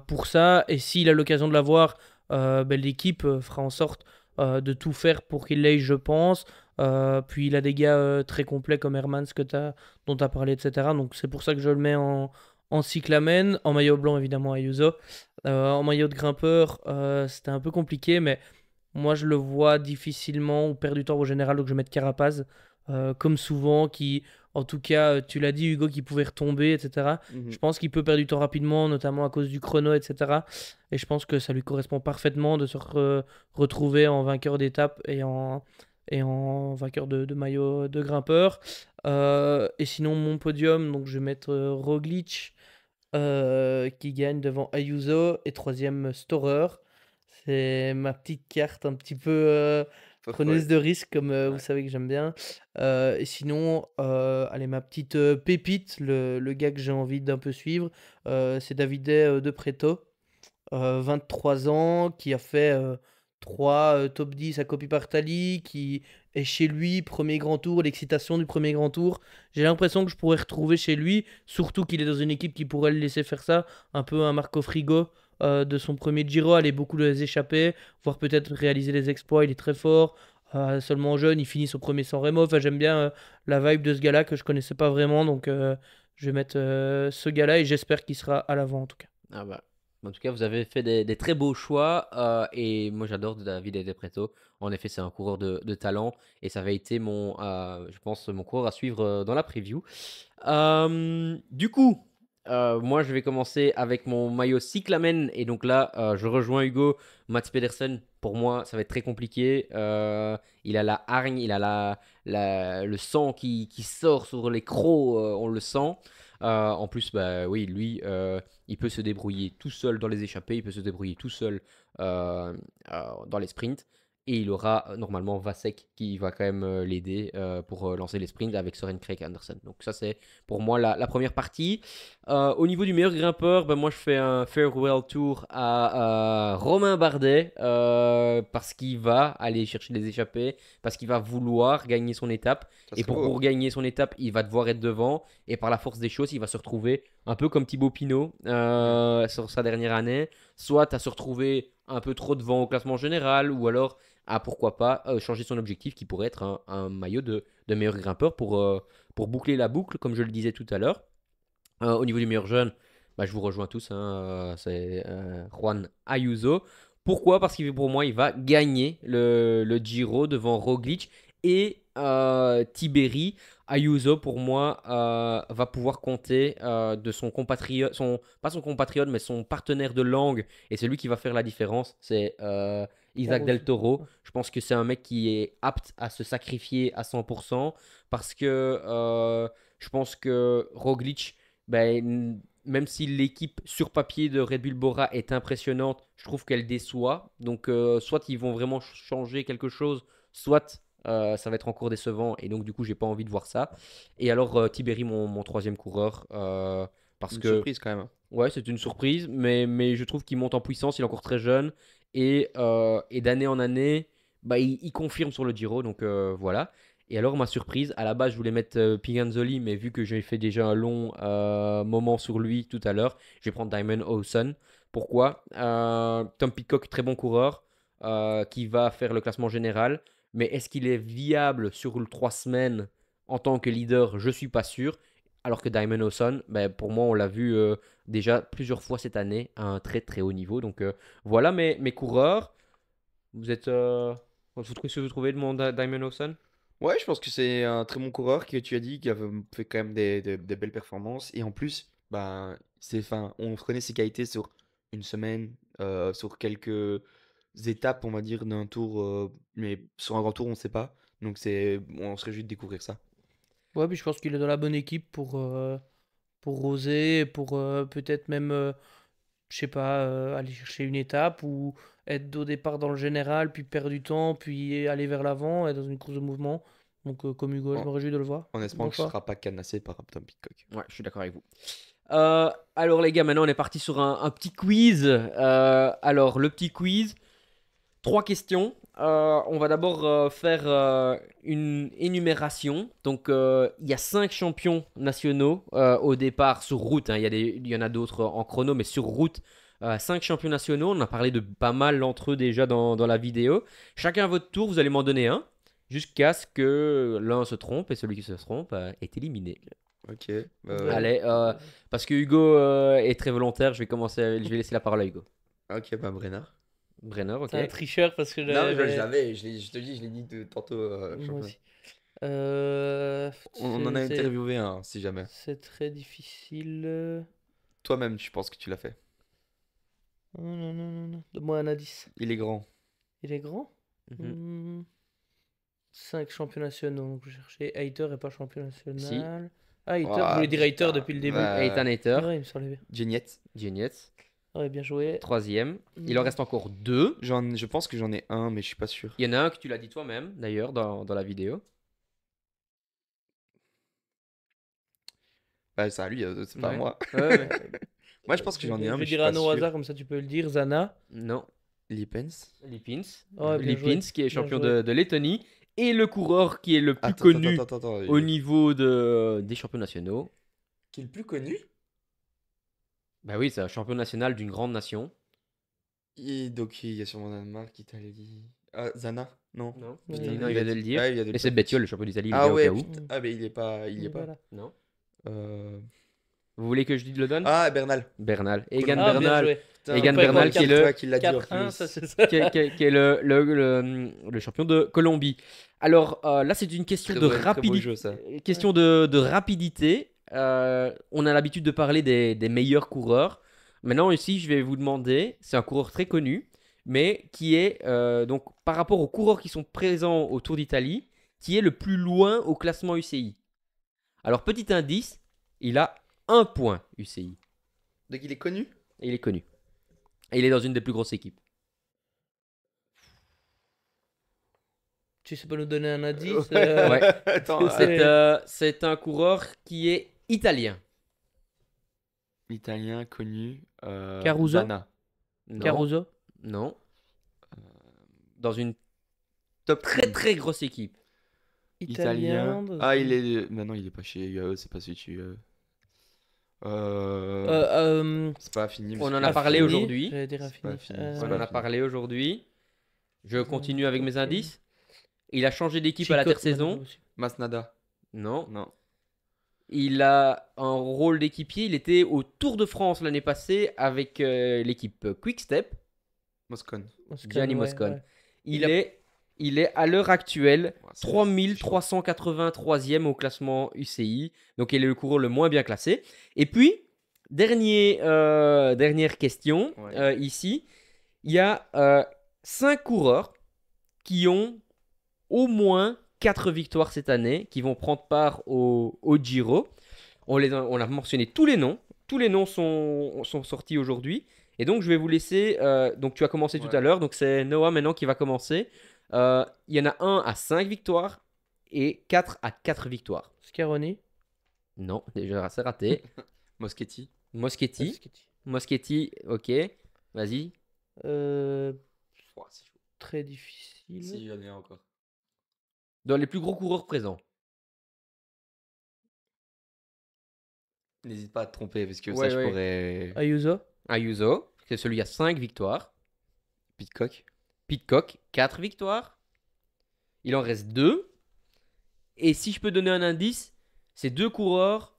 pour ça. Et s'il a l'occasion de l'avoir, ben, l'équipe fera en sorte de tout faire pour qu'il l'ait, je pense. Puis il a des gars très complets comme Hermans dont tu as parlé, etc. Donc c'est pour ça que je le mets en cyclamen, en maillot blanc évidemment Ayuso. En maillot de grimpeur, c'était un peu compliqué, mais moi je le vois difficilement ou perd du temps au général, donc je vais mettre Carapaz. Comme souvent, qui, en tout cas, tu l'as dit Hugo, qui pouvait retomber, etc. Mhm. Je pense qu'il peut perdre du temps rapidement, notamment à cause du chrono, etc. Et je pense que ça lui correspond parfaitement de se retrouver en vainqueur d'étape et en vainqueur de maillot de grimpeur. Et sinon, mon podium, donc je vais mettre Roglic, qui gagne devant Ayuso, et troisième Storer. C'est ma petite carte un petit peu preneuse de risque, comme vous Ouais. savez que j'aime bien. Et sinon, allez, ma petite pépite, le gars que j'ai envie d'un peu suivre, c'est Davide de Preto, 23 ans, qui a fait 3 top 10 à Coppi Bartali, qui est chez lui, premier grand tour, l'excitation du premier grand tour. J'ai l'impression que je pourrais retrouver chez lui, surtout qu'il est dans une équipe qui pourrait le laisser faire ça, un peu un Marco Frigo de son premier Giro, aller beaucoup les échapper, voire peut-être réaliser les exploits. Il est très fort, seulement jeune, il finit son premier San Remo. Enfin, j'aime bien la vibe de ce gars-là que je connaissais pas vraiment, donc je vais mettre ce gars-là et j'espère qu'il sera à l'avant en tout cas. Ah bah. En tout cas, vous avez fait des très beaux choix et moi j'adore David De Preto. En effet, c'est un coureur de talent et ça avait été je pense, mon coureur à suivre dans la preview. Du coup, Moi, je vais commencer avec mon maillot cyclamen. Et donc là, je rejoins Hugo. Mats Pedersen, pour moi, ça va être très compliqué. Il a la hargne, il a le sang qui sort sur les crocs, on le sent. En plus, bah, oui, lui, il peut se débrouiller tout seul dans les échappées, il peut se débrouiller tout seul dans les sprints. Et il aura normalement Vasek qui va quand même l'aider pour lancer les sprints avec Søren Kragh Andersen. Donc ça, c'est pour moi la première partie. Au niveau du meilleur grimpeur, ben moi je fais un farewell tour à Romain Bardet parce qu'il va aller chercher les échappées, parce qu'il va vouloir gagner son étape. Ça Et serait beau. pour gagner son étape, il va devoir être devant. Et par la force des choses, il va se retrouver un peu comme Thibaut Pinot sur sa dernière année. Soit à se retrouver un peu trop devant au classement général, ou alors à pourquoi pas changer son objectif qui pourrait être un maillot de meilleur grimpeur pour boucler la boucle, comme je le disais tout à l'heure. Au niveau du meilleur jeune, bah, je vous rejoins tous, hein, c'est Juan Ayuso. Pourquoi? Parce que pour moi, il va gagner le Giro devant Roglic et Tiberi. Ayuso, pour moi, va pouvoir compter de son compatriote, pas son compatriote, mais son partenaire de langue, et celui qui va faire la différence, c'est Isaac Del Toro. Je pense que c'est un mec qui est apte à se sacrifier à 100% parce que je pense que Roglic, ben, même si l'équipe sur papier de Red Bull Bora est impressionnante, je trouve qu'elle déçoit. Donc, soit ils vont vraiment changer quelque chose, soit ça va être encore décevant. Et donc, du coup, j'ai pas envie de voir ça. Et alors, Tiberi, mon troisième coureur, parce Une que surprise quand même, hein. ouais, c'est une surprise, mais je trouve qu'il monte en puissance, il est encore très jeune. Et d'année en année, bah, il confirme sur le Giro, donc voilà. Et alors, ma surprise, à la base, je voulais mettre Piganzoli, mais vu que j'ai fait déjà un long moment sur lui tout à l'heure, je vais prendre Diamond Howson. Pourquoi? Tom Pidcock, très bon coureur, qui va faire le classement général. Mais est-ce qu'il est viable sur le 3 semaines en tant que leader? Je suis pas sûr. Alors que Diamond Howson, ben, pour moi, on l'a vu déjà plusieurs fois cette année à un très très haut niveau. Donc voilà mes coureurs. Vous êtes. Vous trouvez ce que vous trouvez de mon Diamond Howson? Ouais, je pense que c'est un très bon coureur que tu as dit, qui a fait quand même des belles performances. Et en plus, bah, enfin, on connaît ses qualités sur une semaine, sur quelques étapes, on va dire, d'un tour. Mais sur un grand tour, on ne sait pas. Donc on se réjouit de découvrir ça. Ouais, puis je pense qu'il est dans la bonne équipe pour oser, pour peut-être même, je sais pas, aller chercher une étape ou être au départ dans le général, puis perdre du temps, puis aller vers l'avant, être dans une course de mouvement. Donc, comme Hugo, je En, me réjouis de le voir. en espérant Bon que ce ne choix. sera pas canassé par Tom Pitcock. Ouais, je suis d'accord avec vous. Alors les gars, maintenant on est parti sur un petit quiz. Alors le petit quiz, 3 questions. On va d'abord faire une énumération. Donc il y a 5 champions nationaux au départ sur route, hein. Il y en a d'autres en chrono, mais sur route, 5 champions nationaux. On a parlé de pas mal d'entre eux déjà dans la vidéo. Chacun à votre tour, vous allez m'en donner un. Jusqu'à ce que l'un se trompe et celui qui se trompe est éliminé. Ok. Ouais. Allez, parce que Hugo est très volontaire, je vais laisser la parole à Hugo. Ok, bah Brennard. Brenner, ok. C'est un tricheur parce que Non, mais j'avais. je l'avais, je te dis, je l'ai dit tantôt. Moi championnat. aussi. On en a C'est interviewé un, si jamais. c'est très difficile. Toi-même, je pense que tu l'as fait. Non, non, non, non, non. Donne-moi un indice. Il est grand. Il est grand? Mhm. 5 champions nationaux. Donc, je cherchais Hater et pas champion national. Ah, Hater, Ah, je voulais dire Hater putain. depuis le début. Ouais. Ethan Hater, Ouais, il me semblait bien. Geniette. Genietz, Ouais, bien joué. troisième. Il en reste encore 2. Je pense que j'en ai un, mais je suis pas sûr. Il y en a un que tu l'as dit toi-même, d'ailleurs, dans la vidéo. Bah, c'est à lui, c'est pas à Ouais. moi. Ouais. Moi, je pense que j'en ai un, Je mais vais je suis dire pas un nom au sûr. hasard, comme ça tu peux le dire. Zana. Non, Lippens. Lipins. Ouais, bien joué. Lipins, qui est Bien champion joué. de Lettonie. Et le coureur qui est le plus Attends, connu attends. au niveau des champions nationaux. Qui est le plus connu? Bah oui, c'est un champion national d'une grande nation. Donc, il y a sûrement Danemark, Italie. Ah, Zana? Non. Non, Ouais, non, il il vient de le dire. Ah, il vient de le Et c'est dire. Bettiol, le champion d'Italie, il Ah vient ouais, au cas où. putain. Ah, mais il est pas. Il y est pas. Voilà. Non. Euh, Vous voulez que je le donne? Ah, Bernal. Bernal. Egan Ah, bien Bernal, joué. Putain, Egan Après, Bernal quoi, qui est le, toi qui l'a dit en 4-1, plus. ça c'est ça. qui est le champion de Colombie. Alors là, c'est une question Très de beau- très beau rapidité. jeu, ça. Question de rapidité. on a l'habitude de parler des meilleurs coureurs. Maintenant, ici, je vais vous demander, c'est un coureur très connu, mais qui est, donc, par rapport aux coureurs qui sont présents au Tour d'Italie, qui est le plus loin au classement UCI. Alors, petit indice, il a 1 point UCI. Donc il est connu. Et il est connu. Et il est dans une des plus grosses équipes. Tu sais pas nous donner un indice Ouais. Attends, C'est un coureur qui est italien. italien connu. Caruso. Vanna. Non. Caruso. Non. Dans une Top très très grosse équipe. italien. dans Ah, une- il est. Mais non, il est pas chez UAE, c'est pas celui de chez UAE. C'est pas fini. mais On c'est en pas a parlé Affini, aujourd'hui. j'allais dire C'est pas Affini. fini, On c'est en pas a fini. parlé aujourd'hui. Je Ils ont continue avec mes marqué. indices. Il a changé d'équipe à la Chico- intersaison. Masnada. Non. Non. Il a un rôle d'équipier. Il était au Tour de France l'année passée avec l'équipe Quick Step. Moscone. Gianni ouais, Moscone. ouais. Il est à l'heure actuelle Ouais, c'est- 3383e au classement UCI. Donc il est le coureur le moins bien classé. Et puis, dernière question. Ouais. Ici, il y a 5 coureurs qui ont au moins 4 victoires cette année, qui vont prendre part au Giro. On a mentionné tous les noms. Tous les noms sont sortis aujourd'hui. Et donc, je vais vous laisser. Donc, tu as commencé tout Ouais. à l'heure. Donc, c'est Noah maintenant qui va commencer. Il y en a un à 5 victoires et 4 à 4 victoires. Scaroni. Non, déjà, c'est raté. Moschetti. Moschetti. Moschetti, ok. Vas-y. Oh, c'est chaud. Très difficile. Si, j'en ai un encore. Dans les plus gros coureurs présents. N'hésite pas à te tromper parce que Ouais, ça, ouais. je pourrais. Ayuso. Ayuso, c'est celui à 5 victoires. Pitcock. Pitcock, 4 victoires. Il en reste 2. Et si je peux donner un indice, c'est 2 coureurs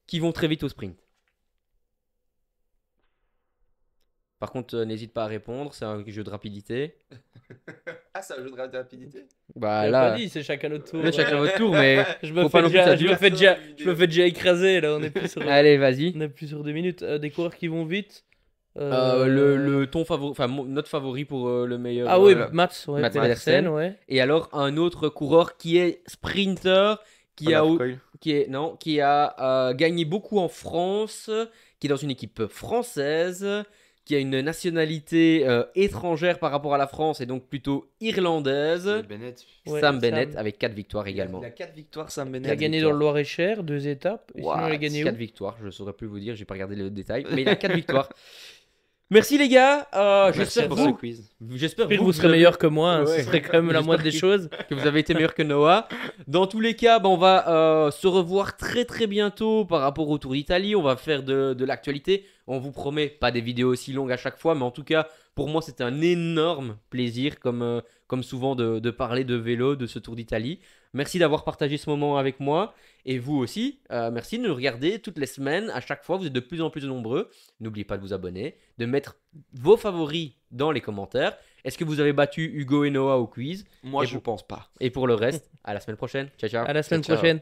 qui vont très vite au sprint. Par contre, n'hésite pas à répondre, c'est un jeu de rapidité. Ah, c'est un jeu de rapidité. Bah J'ai là, pas dit, c'est chacun notre tour. là, chacun votre tour, mais Je me faut fais pas non plus déjà, ça je me dure. fais déjà, Vidéo. je me fais déjà écraser là. On est plus sur, Allez, vas-y. on est plus sur 2 minutes. Des coureurs qui vont vite. Ton favori, enfin notre favori pour le meilleur. Ah oui, voilà. Mats, ouais, Mats Pedersen, Pedersen. ouais. Et alors un autre coureur qui est sprinter, qui a gagné beaucoup en France, qui est dans une équipe française, qui a une nationalité étrangère par rapport à la France et donc plutôt irlandaise. Bennett. Ouais, Sam Sam. Bennett avec 4 victoires également. Il a 4 victoires, Sam Il a Bennett. gagné dans le Loir-et-Cher, 2 étapes. Et sinon, il a What gagné où 4 victoires, je ne saurais plus vous dire, j'ai pas regardé le détail, mais il a 4 victoires. Merci les gars, Merci j'espère pour vous, ce quiz. j'espère Pire, vous vous serez avez- meilleur que moi, hein, Ouais. ce serait quand même la moindre des J'espère choses. que vous avez été meilleur que Noah. Dans tous les cas, on va se revoir très très bientôt par rapport au Tour d'Italie. On va faire de l'actualité. On vous promet pas des vidéos aussi longues à chaque fois, mais en tout cas, pour moi, c'était un énorme plaisir, comme souvent, de parler de vélo, de ce Tour d'Italie. Merci d'avoir partagé ce moment avec moi. Et vous aussi, merci de nous regarder toutes les semaines. À chaque fois, vous êtes de plus en plus nombreux. N'oubliez pas de vous abonner, de mettre vos favoris dans les commentaires. Est-ce que vous avez battu Hugo et Noah au quiz? Moi, Et je pour- pense pas. Et pour le reste, à la semaine prochaine. Ciao, ciao. À la semaine Ciao. prochaine.